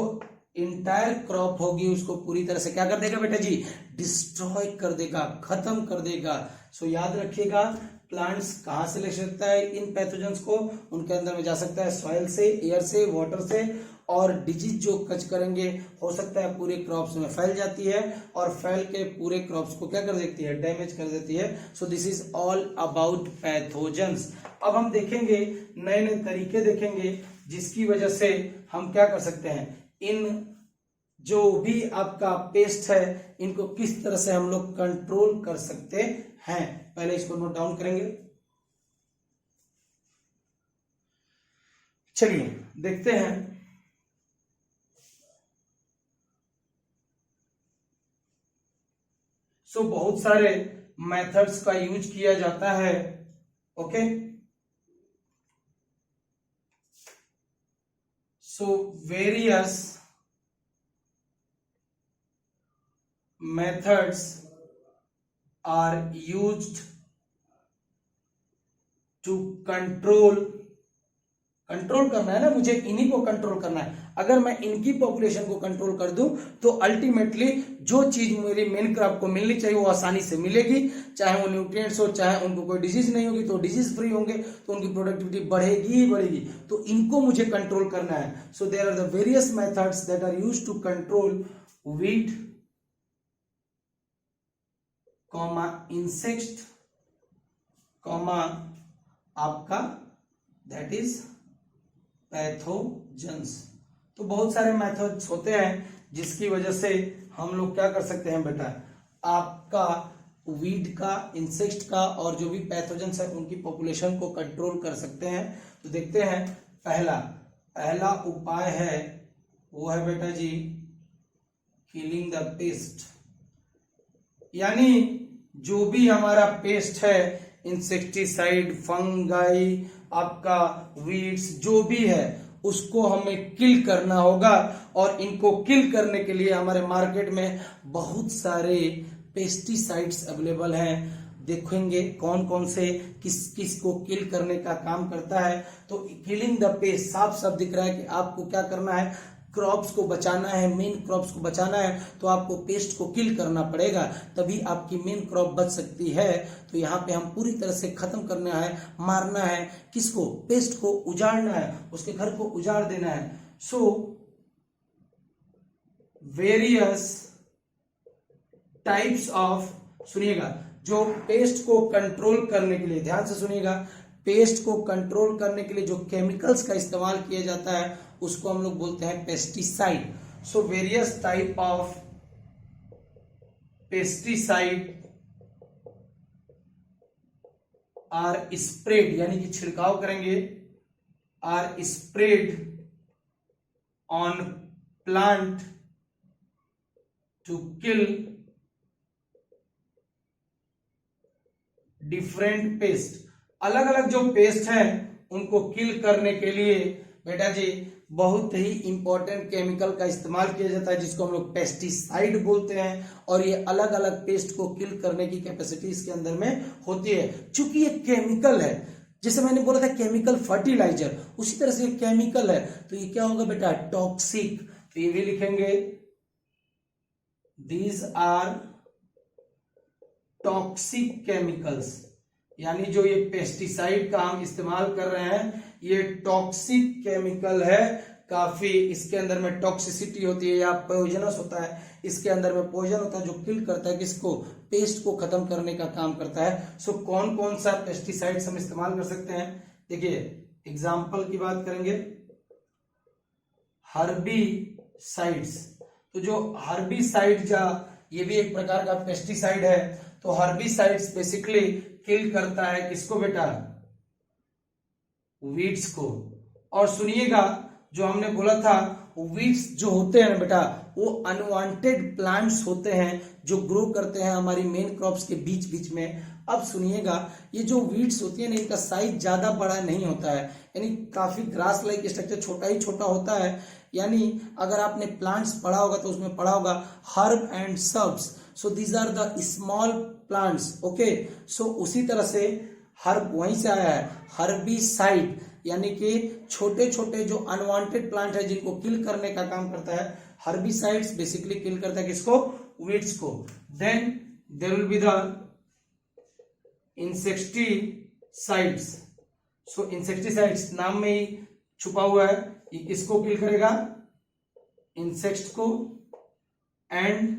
इंटायर क्रॉप होगी उसको पूरी तरह से क्या कर देगा बेटा जी, डिस्ट्रॉय कर देगा, खत्म कर देगा। सो याद रखिएगा प्लांट्स कहां से ले सकता है इन पैथोजेंस को, उनके अंदर में जा सकता है सॉइल से, एयर से, वाटर से, और डिजीज जो कच करेंगे हो सकता है पूरे क्रॉप्स में फैल जाती है, और फैल के पूरे क्रॉप्स को क्या कर देती है, डैमेज कर देती है। सो this is all about pathogens. अब हम देखेंगे नए नए तरीके देखेंगे जिसकी वजह से हम क्या कर सकते हैं, इन जो भी आपका पेस्ट है इनको किस तरह से हम लोग कंट्रोल कर सकते हैं। पहले इसको नोट डाउन करेंगे। चलिए देखते हैं। सो बहुत सारे मेथड्स का यूज किया जाता है। Okay, so various methods are used to control करना है ना, मुझे इन्हीं को कंट्रोल करना है। अगर मैं इनकी पॉपुलेशन को कंट्रोल कर दूं तो अल्टीमेटली जो चीज मेरी मेन क्रॉप को मिलनी चाहिए वो आसानी से मिलेगी, चाहे वो न्यूट्रिएंट्स हो, चाहे उनको कोई डिजीज नहीं होगी, तो डिजीज फ्री होंगे तो उनकी प्रोडक्टिविटी बढ़ेगी ही बढ़ेगी। तो इनको मुझे कंट्रोल करना है। So there are the various methods that are used to control weed, comma insect, comma आपका दैट इज पैथोजेंस। तो बहुत सारे मेथड्स होते हैं जिसकी वजह से हम लोग क्या कर सकते हैं बेटा, आपका वीड का, इंसेक्ट का और जो भी पैथोजेंस है उनकी पॉपुलेशन को कंट्रोल कर सकते हैं। तो देखते हैं पहला उपाय है वो है बेटा जी किलिंग द पेस्ट। यानी जो भी हमारा पेस्ट है, इंसेक्टिसाइड, फंगाई, आपका वीड्स जो भी है उसको हमें किल करना होगा। और इनको किल करने के लिए हमारे मार्केट में बहुत सारे पेस्टिसाइड्स अवेलेबल हैं। देखेंगे कौन कौन से किस किस को किल करने का काम करता है। तो किलिंग द पेस्ट साफ साफ दिख रहा है कि आपको क्या करना है, क्रॉप्स को बचाना है, मेन क्रॉप्स को बचाना है तो आपको पेस्ट को किल करना पड़ेगा, तभी आपकी मेन क्रॉप बच सकती है। तो यहाँ पे हम पूरी तरह से खत्म करना है, मारना है किसको, पेस्ट को, उजाड़ना है, उसके घर को उजाड़ देना है। सो वेरियस टाइप्स ऑफ, सुनिएगा, जो पेस्ट को कंट्रोल करने के लिए, ध्यान से सुनिएगा, पेस्ट को कंट्रोल करने के लिए जो केमिकल्स का इस्तेमाल किया जाता है उसको हम लोग बोलते हैं pesticide. So various type of pesticide are spread, यानी कि छिड़काव करेंगे, are spread on plant to kill different pest. अलग अलग जो पेस्ट हैं उनको किल करने के लिए बेटा जी बहुत ही इंपॉर्टेंट केमिकल का इस्तेमाल किया जाता है जिसको हम लोग पेस्टिसाइड बोलते हैं, और ये अलग अलग पेस्ट को किल करने की कैपेसिटी इसके अंदर में होती है। चूंकि ये केमिकल है, जैसे मैंने बोला था केमिकल फर्टिलाइजर, उसी तरह से केमिकल है तो ये क्या होगा बेटा, टॉक्सिक। तो ये भी लिखेंगे, दीज आर टॉक्सिक केमिकल्स, यानी जो ये पेस्टिसाइड का हम इस्तेमाल कर रहे हैं ये टॉक्सिक केमिकल है काफी। इसके अंदर में टॉक्सिसिटी होती है या पॉइजनस होता है, इसके अंदर में पॉइजन होता है जो किल करता है किसको, पेस्ट को खत्म करने का काम करता है। सो कौन कौन सा पेस्टिसाइड्स हम इस्तेमाल कर सकते हैं, देखिए एग्जाम्पल की बात करेंगे, हर्बिसाइड्स। तो जो हर्बिसाइड या ये भी एक प्रकार का पेस्टिसाइड है, तो हर्बिसाइड्स बेसिकली किल करता है किसको बेटा, वीड्स को। और सुनिएगा जो हमने बोला था वीड्स जो होते हैं ना बेटा वो अनवांटेड प्लांट्स होते हैं जो ग्रो करते हैं हमारी मेन क्रॉप्स के बीच बीच में। अब सुनिएगा ये जो वीड्स होती है ना इनका साइज ज्यादा बड़ा नहीं होता है, यानी काफी ग्रास लाइक स्ट्रक्चर छोटा ही छोटा होता है। यानी अगर आपने प्लांट्स पढ़ा होगा तो उसमें पढ़ा होगा herb and shrubs, so these are the small plants, okay. So उसी तरह से हर्ब वहीं से आया है, हर्बिसाइड यानी कि छोटे छोटे जो अनवांटेड प्लांट है जिनको किल करने का काम करता है। हर्बिसाइड्स बेसिकली किल करता है किसको, वीड्स को। Then there will be the insecticides. So insecticides नाम में ही छुपा हुआ है, ये किसको किल करेगा, इंसेक्ट्स को। And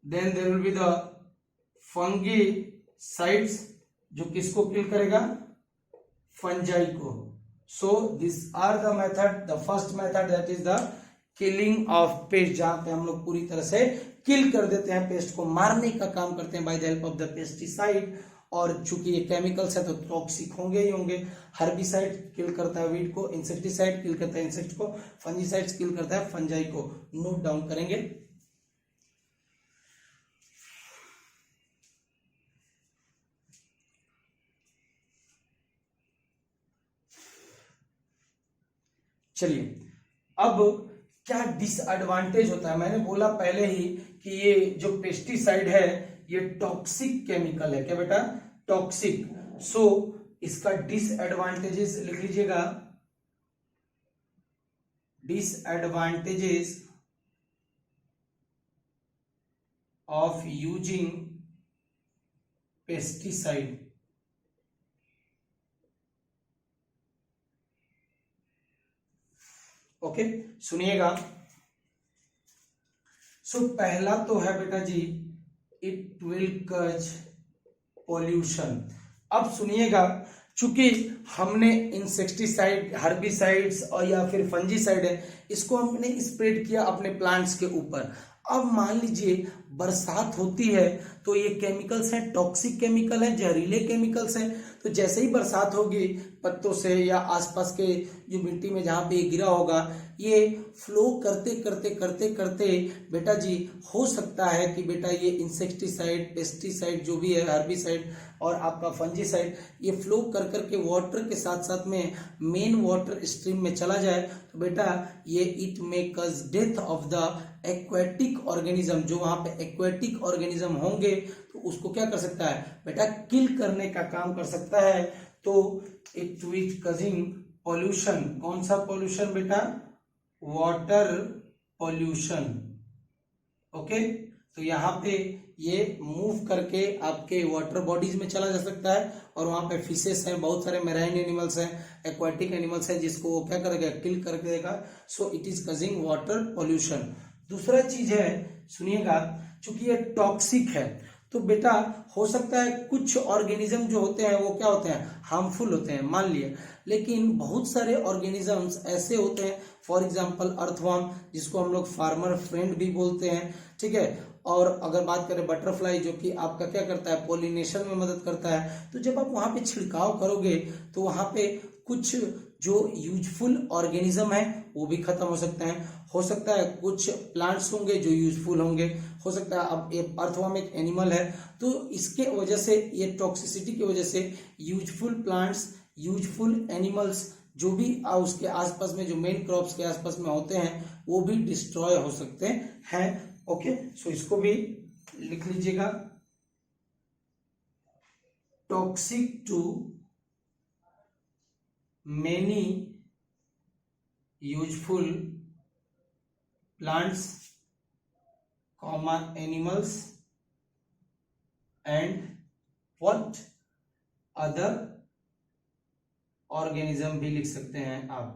then there will be the fungicides जो किसको किल करेगा, फंजाई को। So this are the method, the first method that is the killing of pest, जहां पे हम लोग पूरी तरह से किल कर देते हैं, पेस्ट को मारने का काम करते हैं by the help of the pesticide. और चूंकि ये केमिकल्स है तो टॉक्सिक होंगे ही होंगे। हर्बिसाइड किल करता है वीड को, इंसेक्टिसाइड किल करता है इंसेक्ट को, फंजीसाइड किल करता है फंजाई को। नोट डाउन करेंगे। चलिए अब क्या डिसएडवांटेज होता है, मैंने बोला पहले ही कि ये जो पेस्टिसाइड है ये टॉक्सिक केमिकल है, क्या बेटा, टॉक्सिक। सो इसका डिसएडवांटेजेस लिख लीजिएगा, disadvantages of using pesticide. Okay सुनिएगा। सो पहला तो है बेटा जी, इट विल कज पॉल्यूशन। अब सुनिएगा, चूंकि हमने इंसेक्टिसाइड, हर्बिसाइड्स और या फिर फंजीसाइड है इसको हमने स्प्रेड किया अपने प्लांट्स के ऊपर। अब मान लीजिए बरसात होती है तो ये केमिकल्स हैं, टॉक्सिक केमिकल हैं, जहरीले केमिकल्स हैं। तो जैसे ही बरसात होगी पत्तों से या आसपास के जो मिट्टी में जहां पे ये गिरा होगा, ये फ्लो करते करते करते करते बेटा जी हो सकता है कि बेटा ये इंसेक्टिसाइड, पेस्टिसाइड जो भी है, हर्बिसाइड और आपका फंजीसाइड, ये फ्लो कर करके वाटर के साथ साथ में मेन वाटर स्ट्रीम में चला जाए। तो बेटा ये इट मे कज death of the aquatic organism, जो वहां पे एक्वेटिक ऑर्गेनिज्म होंगे तो उसको क्या कर सकता है बेटा, किल करने का काम कर सकता है। तो इट विल कजिंग पॉल्यूशन, कौन सा पॉल्यूशन बेटा, वाटर पॉल्यूशन। ओके, तो यहाँ पे ये मूव करके आपके वाटर बॉडीज में चला जा सकता है और वहां पे फिशेस हैं, बहुत सारे मैराइन एनिमल्स हैं, एक्वाटिक एनिमल्स हैं, जिसको वो क्या करेगा, किल कर देगा। So it is causing water pollution. दूसरा चीज है, सुनिएगा, चूंकि ये टॉक्सिक है तो बेटा हो सकता है कुछ ऑर्गेनिज्म जो होते हैं वो क्या होते हैं, हार्मफुल होते हैं, मान लिया, लेकिन बहुत सारे ऑर्गेनिजम्स ऐसे होते हैं, फॉर एग्जांपल अर्थवर्म, जिसको हम लोग फार्मर फ्रेंड भी बोलते हैं, ठीक है। और अगर बात करें बटरफ्लाई, जो कि आपका क्या करता है, पोलिनेशन में मदद करता है। तो जब आप वहां पे छिड़काव करोगे तो वहां पे कुछ जो यूजफुल ऑर्गेनिज्म है वो भी खत्म हो सकते हैं। हो सकता है कुछ प्लांट्स होंगे जो यूजफुल होंगे, हो सकता है, अब ये अर्थवर्म एक एनिमल है, तो इसके वजह से, ये टॉक्सिसिटी की वजह से यूजफुल प्लांट्स, यूजफुल एनिमल्स जो भी उसके आसपास में, जो मेन क्रॉप्स के आसपास में होते हैं, वो भी डिस्ट्रॉय हो सकते हैं। ओके, सो इसको भी लिख लीजिएगा, toxic to many useful plants, animals and what other organism भी लिख सकते हैं आप।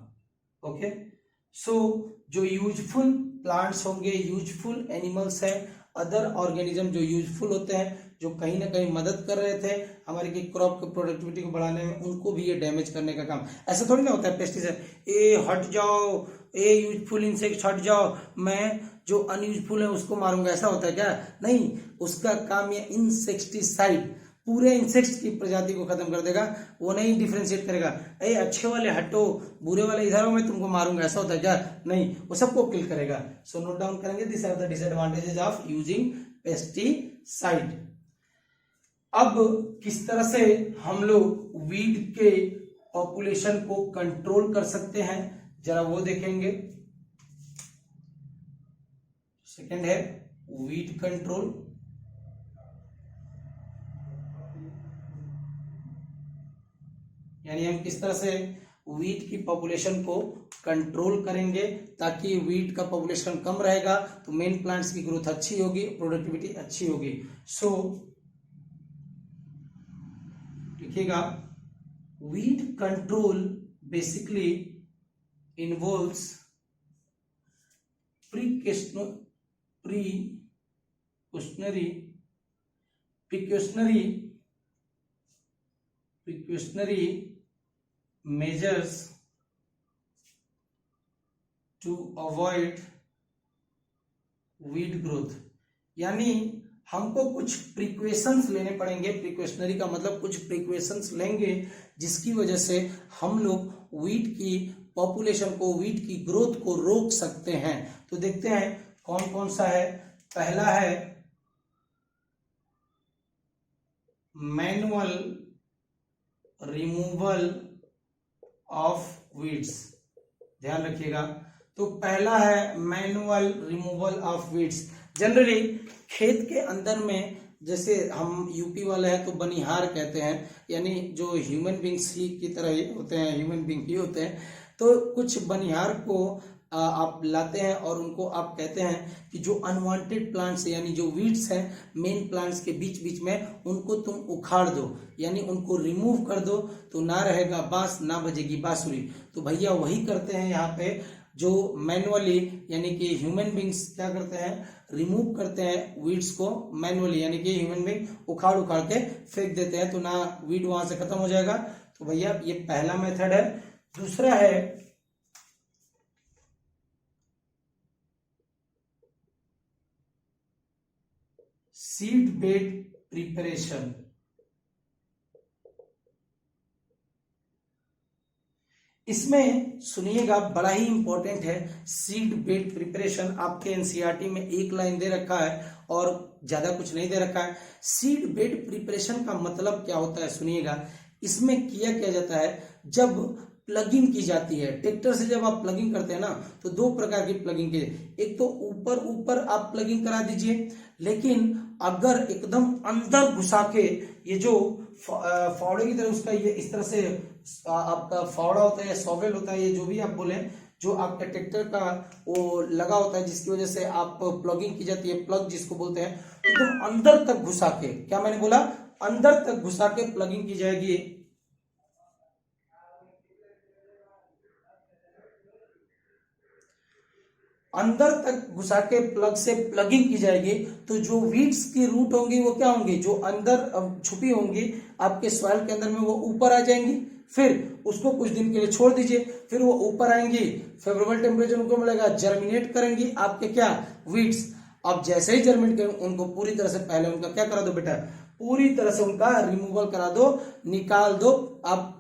ओके, सो जो यूजफुल प्लांट्स होंगे, यूजफुल एनिमल्स हैं, अदर ऑर्गेनिज्म जो यूजफुल होते हैं, जो कहीं ना कहीं मदद कर रहे थे हमारे की क्रॉप की प्रोडक्टिविटी को बढ़ाने में, उनको भी ये डैमेज करने का काम। ऐसा थोड़ी ना होता है पेस्टिसाइड, ए हट जाओ, ए यूजफुल इंसेक्ट हट जाओ, मैं जो अनयूजफुल है उसको मारूंगा, ऐसा होता है क्या? नहीं, उसका काम ये इंसेक्टिसाइड पूरे इंसेक्ट्स की प्रजाति को खत्म कर देगा, वो नहीं डिफरेंशिएट करेगा, ए अच्छे वाले हटो, बुरे वाले इधर हो, मैं तुमको मारूंगा, ऐसा होता है क्या? नहीं, वो सबको किल करेगा। सो नोट डाउन करेंगे, this are the disadvantages of using pesticide. अब किस तरह से हम लोग वीड के पॉपुलेशन को कंट्रोल कर सकते हैं, जरा वो देखेंगे। सेकंड है वीड कंट्रोल। यानी हम किस तरह से वीट की पॉपुलेशन को कंट्रोल करेंगे, ताकि वीट का पॉपुलेशन कम रहेगा तो मेन प्लांट्स की ग्रोथ अच्छी होगी, प्रोडक्टिविटी अच्छी होगी। सो लिखिएगा, wheat control basically involves precautionary measures to avoid weed growth। यानी हमको कुछ प्रिकॉशंस लेने पड़ेंगे। प्रिकॉशनरी का मतलब कुछ प्रिकॉशंस लेंगे जिसकी वजह से हम लोग वीट की पॉपुलेशन को, वीट की ग्रोथ को रोक सकते हैं। तो देखते हैं कौन कौन सा है। पहला है मैनुअल रिमूवल ऑफ वीड्स, ध्यान रखिएगा। तो पहला है manual removal of weeds. Generally खेत के अंदर में, जैसे हम यूपी वाले हैं तो बनिहार कहते हैं, यानी जो ह्यूमन बींग्स ही की तरह ही होते हैं, ह्यूमन बींग ही होते हैं। तो कुछ बनिहार को आप लाते हैं और उनको आप कहते हैं कि जो अनवांटेड प्लांट्स, यानी जो वीड्स हैं मेन प्लांट्स के बीच बीच में, उनको तुम उखाड़ दो, यानी उनको रिमूव कर दो, तो ना रहेगा बांस, ना बजेगी बांसुरी। तो भैया वही करते हैं यहाँ पे, जो मैनुअली, यानी कि ह्यूमन बींग्स क्या करते हैं, रिमूव करते हैं वीड्स को मैनुअली, यानी कि ह्यूमन बींग उखाड़ उखाड़ के फेंक देते हैं, तो ना वीड वहां से खत्म हो जाएगा। तो भैया ये पहला मेथड है। दूसरा है सीड बेड प्रिपरेशन। इसमें सुनिएगा, बड़ा ही इंपॉर्टेंट है सीड बेड प्रिपरेशन। आपके एनसीईआरटी में एक लाइन दे रखा है और ज्यादा कुछ नहीं दे रखा है। सीड बेड प्रिपरेशन का मतलब क्या होता है, सुनिएगा। इसमें क्या जाता है, जब प्लगिंग की जाती है ट्रैक्टर से, जब आप प्लगिंग करते हैं ना, तो दो प्रकार की प्लगिंग की, एक तो ऊपर ऊपर आप प्लगिंग करा दीजिए, लेकिन अगर एकदम अंदर घुसा के, ये जो फावड़े की तरह उसका ये इस तरह से आपका फावड़ा होता है, सॉवेल होता है, ये जो भी आप बोले, जो आपका ट्रैक्टर का वो लगा होता है, जिसकी वजह से आप प्लगिंग की जाती है, प्लग जिसको बोलते हैं, एकदम अंदर तक घुसा के, क्या मैंने बोला, अंदर तक घुसा के प्लगिंग की जाएगी। अंदर तक घुसा के प्लग से प्लगिंग की जाएगी, तो जो वीड्स की रूट होंगी वो क्या होंगी, जो अंदर छुपी होंगी आपके सॉइल के अंदर में, वो ऊपर आ जाएंगी। फिर उसको कुछ दिन के लिए छोड़ दीजिए, फिर वो ऊपर आएंगी, फेवरेबल टेम्परेचर उनको मिलेगा, जर्मिनेट करेंगी आपके क्या वीड्स। अब जैसे ही जर्मिनेट करेंगे उनको पूरी तरह से पहले उनका क्या करा दो बेटा, पूरी तरह से उनका रिमूवल करा दो, निकाल दो। आप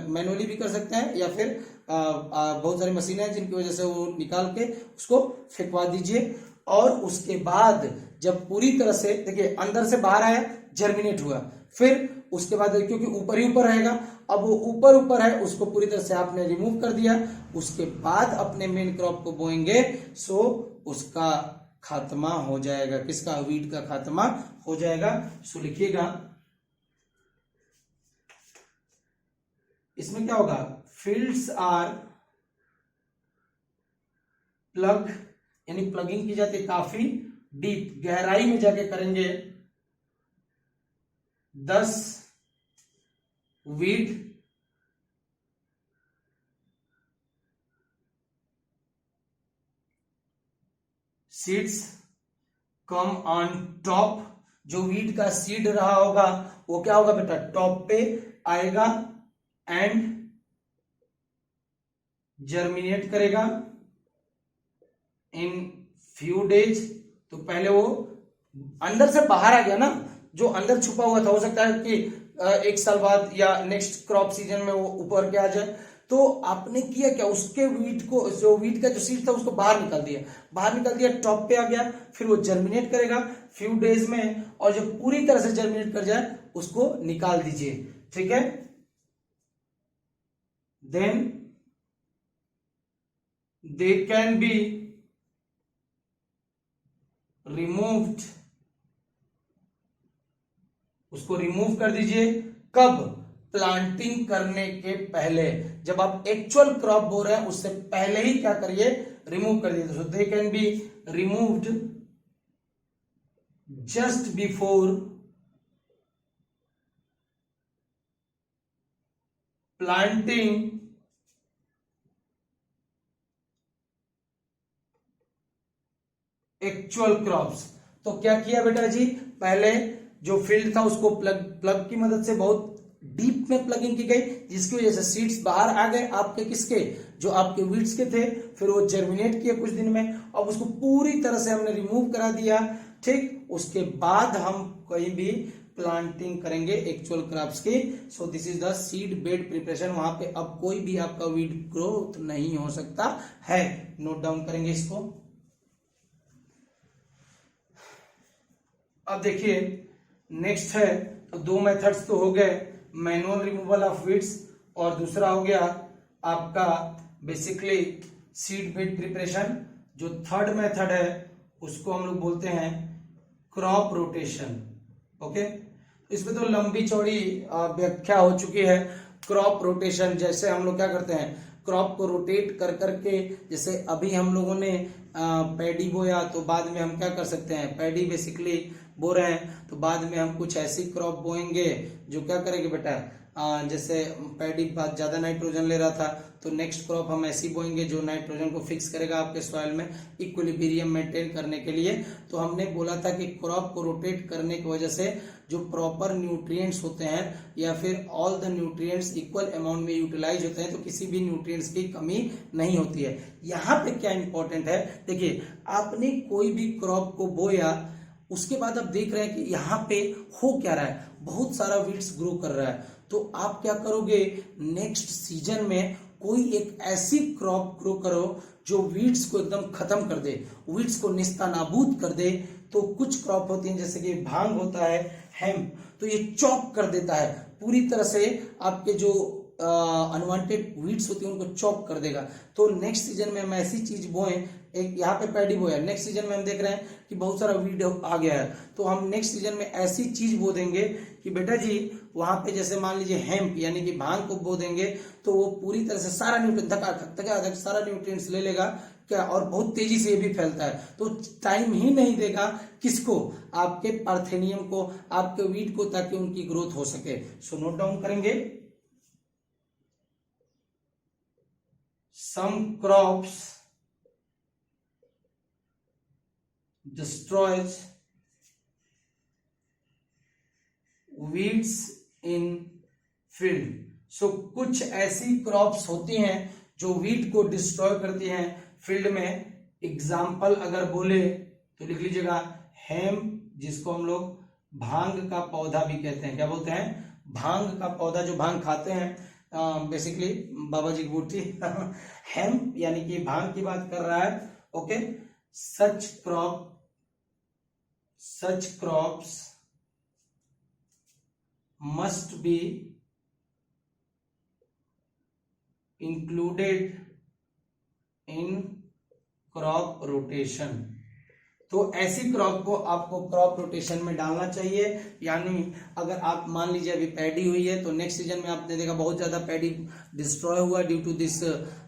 मैनुअली भी कर सकते हैं या फिर बहुत सारी मशीनें हैं जिनकी वजह से वो निकाल के उसको फेंकवा दीजिए। और उसके बाद जब पूरी तरह से देखिए अंदर से बाहर आया, जर्मिनेट हुआ, फिर उसके बाद क्योंकि ऊपर ही ऊपर रहेगा, अब वो ऊपर ऊपर है उसको पूरी तरह से आपने रिमूव कर दिया, उसके बाद अपने मेन क्रॉप को बोएंगे, सो उसका खात्मा हो जाएगा। किसका, वीट का खात्मा हो जाएगा। सो लिखिएगा इसमें क्या होगा, फील्ड्स आर प्लग, यानी प्लगिंग की जाती है काफी डीप, गहराई में जाके करेंगे 10 weed seeds come on top. जो वीट का सीड रहा होगा वो क्या होगा बेटा, टॉप पे आएगा एंड जर्मिनेट करेगा इन फ्यू डेज। तो पहले वो अंदर से बाहर आ गया ना, जो अंदर छुपा हुआ था, हो सकता है कि एक साल बाद या नेक्स्ट क्रॉप सीजन में वो ऊपर के आ जाए। तो आपने किया क्या, उसके वीट को, जो वीट का जो सीड था उसको बाहर निकाल दिया, बाहर निकाल दिया, टॉप पे आ गया, फिर वो जर्मिनेट करेगा फ्यू डेज में, और जब पूरी तरह से जर्मिनेट कर जाए उसको निकाल दीजिए, ठीक है। Then they can be removed, उसको रिमूव कर दीजिए। कब, प्लांटिंग करने के पहले, जब आप एक्चुअल क्रॉप बो रहे हैं उससे पहले ही क्या करिए, रिमूव कर दीजिए। So they can be removed just before planting actual crops. तो क्या किया बेटा जी, पहले जो फील्ड था उसको प्लग की मदद से बहुत डीप में प्लगिंग की गई, जिसकी वजह से सीड्स बाहर आ गए आपके, किसके, जो आपके वीड्स के थे। फिर वो जर्मिनेट किए कुछ दिन में, अब उसको पूरी तरह से हमने रिमूव करा दिया, ठीक। उसके बाद हम कहीं भी प्लांटिंग करेंगे एक्चुअल क्रॉप्स की। सो this is the seed bed preparation. वहां पे अब कोई भी आपका वीड ग्रोथ नहीं हो सकता है। नोट डाउन करेंगे इसको। अब देखिए नेक्स्ट है, तो दो मेथड्स तो हो गए, मैनुअल रिमूवल ऑफ वीड्स, और दूसरा हो गया आपका बेसिकली सीड बेड प्रिपरेशन। जो थर्ड मेथड है उसको हम लोग बोलते हैं क्रॉप रोटेशन। ओके, इसमें तो लंबी चौड़ी व्याख्या हो चुकी है। क्रॉप रोटेशन जैसे हम लोग क्या करते हैं, क्रॉप को रोटेट कर करके, जैसे अभी हम लोगों ने पैडी बोया, तो बाद में हम क्या कर सकते हैं, पैडी बेसिकली बो रहे हैं, तो बाद में हम कुछ ऐसी क्रॉप बोएंगे जो क्या करेंगे बेटा, जैसे पैडी बहुत ज्यादा नाइट्रोजन ले रहा था, तो नेक्स्ट क्रॉप हम ऐसी बोएंगे जो नाइट्रोजन को फिक्स करेगा आपके सॉइल में, इक्विलिब्रियम मेंटेन करने के लिए। तो हमने बोला था कि क्रॉप को रोटेट करने की वजह से जो प्रॉपर न्यूट्रिएंट्स होते हैं, या फिर all the nutrients equal amount में यूटिलाइज होते हैं, तो किसी भी न्यूट्रिएंट्स की कमी नहीं होती है। यहाँ पे क्या इंपॉर्टेंट है, देखिए आपने कोई भी क्रॉप को बोया, उसके बाद आप देख रहे हैं कि यहाँ पे हो क्या रहा है, बहुत सारा वीड्स ग्रो कर रहा है, तो आप क्या करोगे, नेक्स्ट सीजन में कोई एक ऐसी क्रॉप ग्रो करो जो वीड्स को एकदम खत्म कर दे, वीड्स को निस्तानाबूद कर दे। तो कुछ क्रॉप होती हैं जैसे कि भांग होता है, हेम्प, तो ये चॉप कर देता है पूरी तरह से, आपके जो अनवांटेड वीड्स होती है उनको चॉप कर देगा। तो नेक्स्ट सीजन में हम ऐसी चीज बोएं, एक यहाँ पे पैडी बोया, नेक्स्ट सीजन में हम देख रहे हैं कि बहुत सारा वीड आ गया है, तो हम नेक्स्ट सीजन में ऐसी चीज बो देंगे कि बेटा जी वहां पे जैसे मान लीजिए हेम्प यानी कि भांग को बो देंगे, तो वो पूरी तरह से सारा न्यूट्रिएंट धका सारा न्यूट्रिएंट्स ले लेगा क्या, और बहुत तेजी से ये भी फैलता है, तो टाइम ही नहीं देगा किसको, आपके पार्थेनियम को, आपके वीड को, ताकि उनकी ग्रोथ हो सके। सो नोट डाउन करेंगे, some crops destroys weeds in field। सो कुछ ऐसी क्रॉप्स होती हैं जो वीट को डिस्ट्रॉय करती हैं फील्ड में। एग्जाम्पल अगर बोले तो लिख लीजिएगा हेम, जिसको हम लोग भांग का पौधा भी कहते हैं। क्या बोलते हैं? भांग का पौधा, जो भांग खाते हैं बेसिकली बाबा जी की बूटी हेम यानी कि भांग की बात कर रहा है। Okay, such crops must be included in crop rotation. तो ऐसी क्रॉप को आपको क्रॉप रोटेशन में डालना चाहिए। यानी अगर आप मान लीजिए अभी पैडी हुई है तो नेक्स्ट सीजन में आपने देखा बहुत ज्यादा पैडी डिस्ट्रॉय हुआ ड्यू टू दिस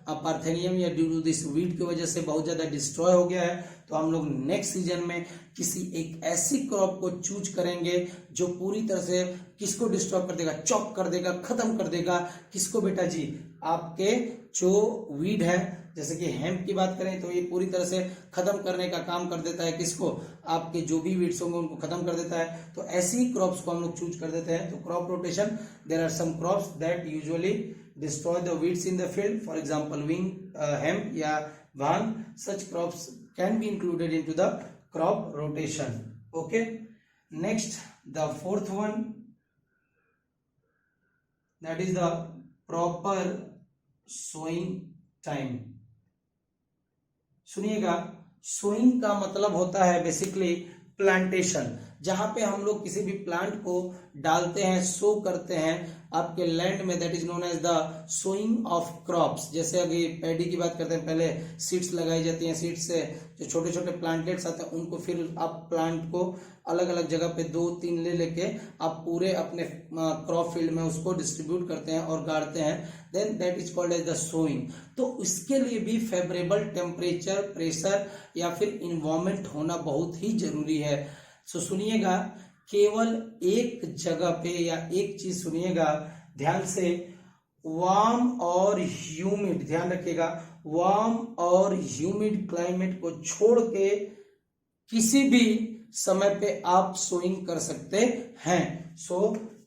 पार्थेनियम या ड्यू टू दिस वीट की वजह से बहुत ज्यादा डिस्ट्रॉय हो गया है। तो हम लोग नेक्स्ट सीजन में किसी एक ऐसी क्रॉप को चूज करेंगे जो पूरी तरह से किसको डिस्ट्रॉय कर देगा, चॉप कर देगा, खत्म कर देगा। किसको बेटा जी? आपके जो वीड है, जैसे कि हेम्प की बात करें तो ये पूरी तरह से खत्म करने का काम कर देता है। किसको? आपके जो भी वीड्स होंगे उनको खत्म कर देता है। तो ऐसी क्रॉप्स को हम लोग चूज कर देते हैं। तो crop rotation, there are some crops that usually destroy the weeds in the field, for example hemp या भांग। Such crops can be included into the crop rotation. Okay, next the fourth one, that is the proper sowing time. सुनिएगा, सोइंग का मतलब होता है बेसिकली प्लांटेशन, जहां पे हम लोग किसी भी प्लांट को डालते हैं, सो करते हैं आपके लैंड में। That is known as the sowing of crops. जैसे अभी पैडी की बात करते हैं, पहले सीड्स लगाई जाती हैं, सीड्स से जो छोटे छोटे प्लांटलेट्स आते हैं उनको फिर आप प्लांट को अलग अलग जगह पे 2-3 ले लेके आप पूरे अपने क्रॉप फील्ड में उसको डिस्ट्रीब्यूट करते हैं और गाड़ते हैं। Then that is called as the sowing. तो इसके लिए भी फेवरेबल टेम्परेचर, प्रेशर या फिर इन्वायरमेंट होना बहुत ही जरूरी है। सो सुनिएगा, केवल एक जगह पे या एक चीज सुनिएगा ध्यान से, वार्म और ह्यूमिड, ध्यान रखिएगा, वार्म और ह्यूमिड क्लाइमेट को छोड़ के किसी भी समय पे आप सोइंग कर सकते हैं। सो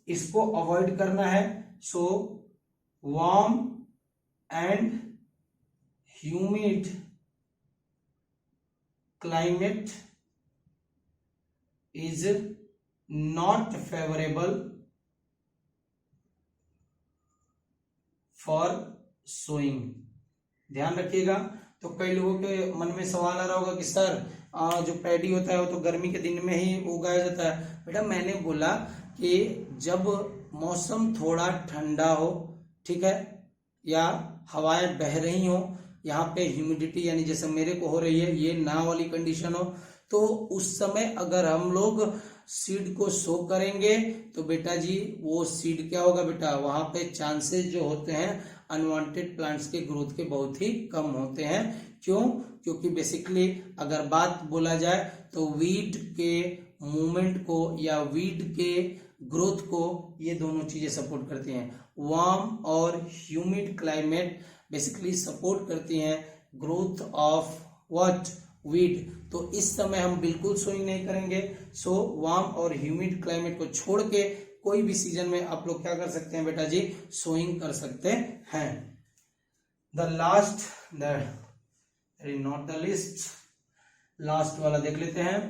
इसको अवॉइड करना है। So warm and humid climate is not favorable for sowing। ध्यान रखिएगा। तो कई लोगों के मन में सवाल आ रहा होगा कि सर जो पैडी होता है वो तो गर्मी के दिन में ही उगाया जाता है। बेटा मैंने बोला कि जब मौसम थोड़ा ठंडा हो, ठीक है, या हवाएं बह रही हो, यहाँ पे ह्यूमिडिटी यानी जैसे मेरे को हो रही है ये ना वाली कंडीशन हो, तो उस समय अगर हम लोग सीड को सो करेंगे तो बेटा जी वो सीड क्या होगा बेटा, वहां पे चांसेस जो होते हैं अनवांटेड प्लांट्स के ग्रोथ के बहुत ही कम होते हैं। क्यों? क्योंकि बेसिकली अगर बात बोला जाए तो वीड के मूवमेंट को या वीड के ग्रोथ को ये दोनों चीजें सपोर्ट करती हैं। वार्म और ह्यूमिड क्लाइमेट बेसिकली सपोर्ट करती हैं ग्रोथ ऑफ व्हाट, वीड। तो इस समय हम बिल्कुल सोइंग नहीं करेंगे। सो वार्म और ह्यूमिड क्लाइमेट को छोड़ के कोई भी सीजन में आप लोग क्या कर सकते हैं बेटा जी, सोइंग कर सकते हैं। The last, that is not the list, last वाला देख लेते हैं।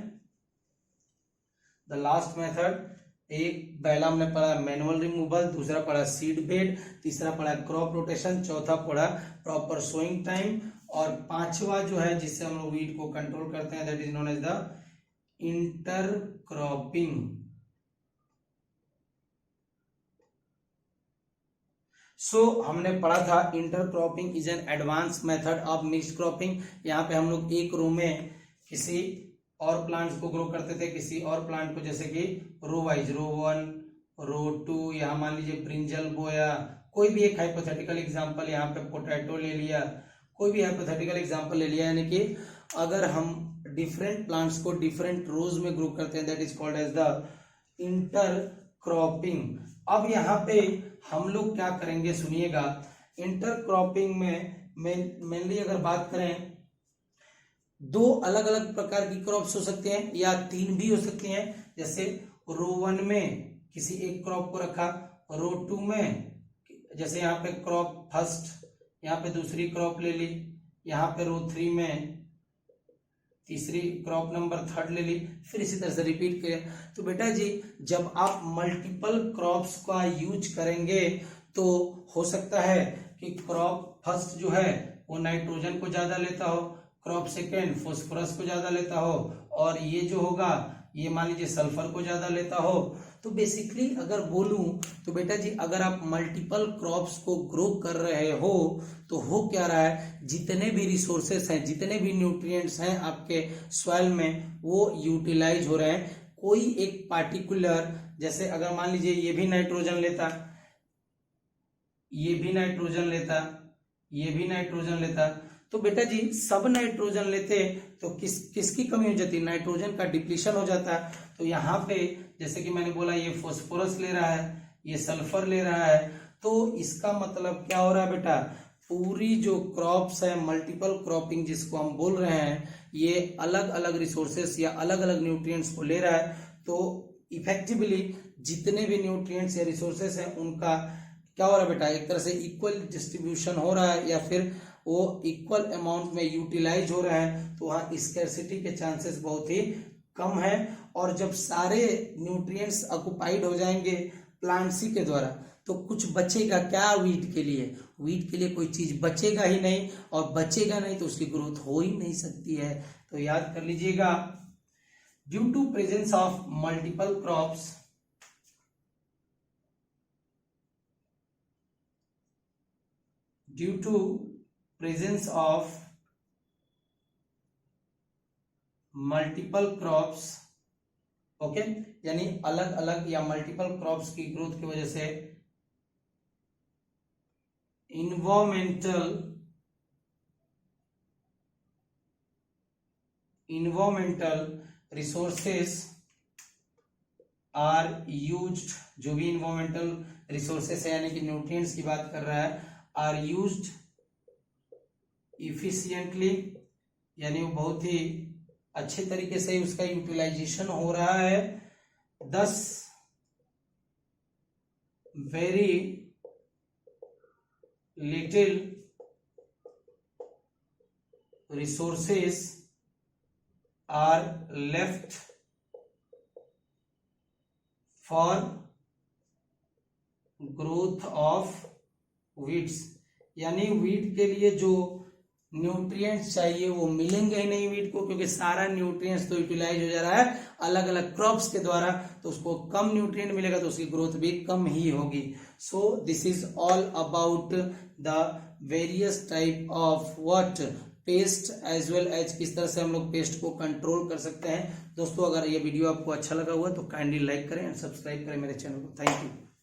द लास्ट मेथड, एक पहला हमने पढ़ा मैनुअल रिमूवल, दूसरा पढ़ा सीड बेड, तीसरा पढ़ा क्रॉप रोटेशन, चौथा पढ़ा प्रॉपर सोइंग टाइम, और पांचवा जो है जिससे हम लोग वीड को कंट्रोल करते हैं that is known as the intercropping. So हमने पढ़ा था intercropping is an advance method of mix cropping. यहाँ पे हम लोग एक रो में किसी और प्लांट्स को ग्रो करते थे, किसी और प्लांट को, जैसे कि रो वाइज, रो 1, रो 2, यहाँ मान लीजिए ब्रिंजल बोया, कोई भी एक हाइपोथेटिकल एग्जांपल, यहाँ पे पोटैटो ले लिया, कोई भी हाइपोथेटिकल एग्जांपल ले लिया। यानी कि अगर हम डिफरेंट प्लांट्स को डिफरेंट रोज में ग्रुप करते हैं that is called as the intercropping. अब यहाँ पे हम लोग क्या करेंगे सुनिएगा, इंटरक्रॉपिंग में मेनली अगर बात करें दो अलग अलग प्रकार की क्रॉप्स हो सकते हैं या तीन भी हो सकती हैं। जैसे रो 1 में किसी एक क्रॉप को रखा, रो 2 में जैसे यहाँ पे क्रॉप फर्स्ट, यहाँ पे दूसरी क्रॉप ले ली, यहाँ पे रो 3 में तीसरी क्रॉप नंबर 3 ले ली, फिर इसी तरह से रिपीट करें। तो बेटा जी जब आप मल्टीपल क्रॉप्स का यूज करेंगे तो हो सकता है कि क्रॉप फर्स्ट जो है वो नाइट्रोजन को ज्यादा लेता हो, क्रॉप सेकेंड फॉस्फोरस को ज्यादा लेता हो, और ये जो होगा ये मान लीजिए सल्फर को ज्यादा लेता हो। तो बेसिकली अगर बोलूं तो बेटा जी अगर आप मल्टीपल क्रॉप्स को ग्रो कर रहे हो तो हो क्या रहा है, जितने भी रिसोर्सेस हैं, जितने भी न्यूट्रिएंट्स हैं आपके सॉइल में वो यूटिलाइज हो रहे हैं। कोई एक पार्टिकुलर, जैसे अगर मान लीजिए ये भी नाइट्रोजन लेता, ये भी नाइट्रोजन लेता, ये भी नाइट्रोजन लेता, तो बेटा जी सब नाइट्रोजन लेते तो किसकी कमी हो जाती, नाइट्रोजन का डिप्लीशन हो जाता। तो यहाँ पे जैसे कि मैंने बोला ये फॉस्फोरस ले रहा है, ये सल्फर ले रहा है, तो इसका मतलब क्या हो रहा है बेटा, पूरी जो क्रॉप्स है मल्टीपल क्रॉपिंग जिसको हम बोल रहे हैं, ये अलग अलग रिसोर्सेस या अलग अलग न्यूट्रिएंट्स को ले रहा है। तो इफेक्टिवली जितने भी न्यूट्रिएंट्स या रिसोर्सेस हैं उनका क्या हो रहा है बेटा, एक तरह से इक्वल डिस्ट्रीब्यूशन हो रहा है या फिर वो इक्वल अमाउंट में यूटिलाइज हो रहा है। तो वहाँ स्कैर्सिटी के चांसेस बहुत ही कम है। और जब सारे न्यूट्रिएंट्स ऑक्युपाइड हो जाएंगे प्लांट्स के द्वारा तो कुछ बचेगा क्या वीट के लिए, वीट के लिए कोई चीज बचेगा ही नहीं, और बचेगा नहीं तो उसकी ग्रोथ हो ही नहीं सकती है। तो याद कर लीजिएगा, due to presence of multiple crops, due to presence of multiple crops, okay, यानी अलग अलग या मल्टीपल क्रॉप्स की ग्रोथ की वजह से इन्वायरमेंटल रिसोर्सेस आर यूज्ड, जो भी इन्वायरमेंटल रिसोर्सेस है यानी कि न्यूट्रिएंट्स की बात कर रहा है, आर यूज्ड इफिशिएंटली, यानी वो बहुत ही अच्छे तरीके से उसका यूटिलाइजेशन हो रहा है। Thus very little resources are left for growth of weeds, यानी वीट के लिए जो न्यूट्रिएंट्स चाहिए वो मिलेंगे ही नहीं वीट को, क्योंकि सारा न्यूट्रिएंट्स तो यूटिलाइज हो जा रहा है अलग अलग क्रॉप्स के द्वारा, तो उसको कम न्यूट्रिएंट मिलेगा तो उसकी ग्रोथ भी कम ही होगी। So this is all about the various type of what pest as well as किस तरह से हम लोग पेस्ट को कंट्रोल कर सकते हैं। दोस्तों अगर ये वीडियो आपको अच्छा लगा हुआ तो काइंडली लाइक करें एंड सब्सक्राइब करें मेरे चैनल को। Thank you.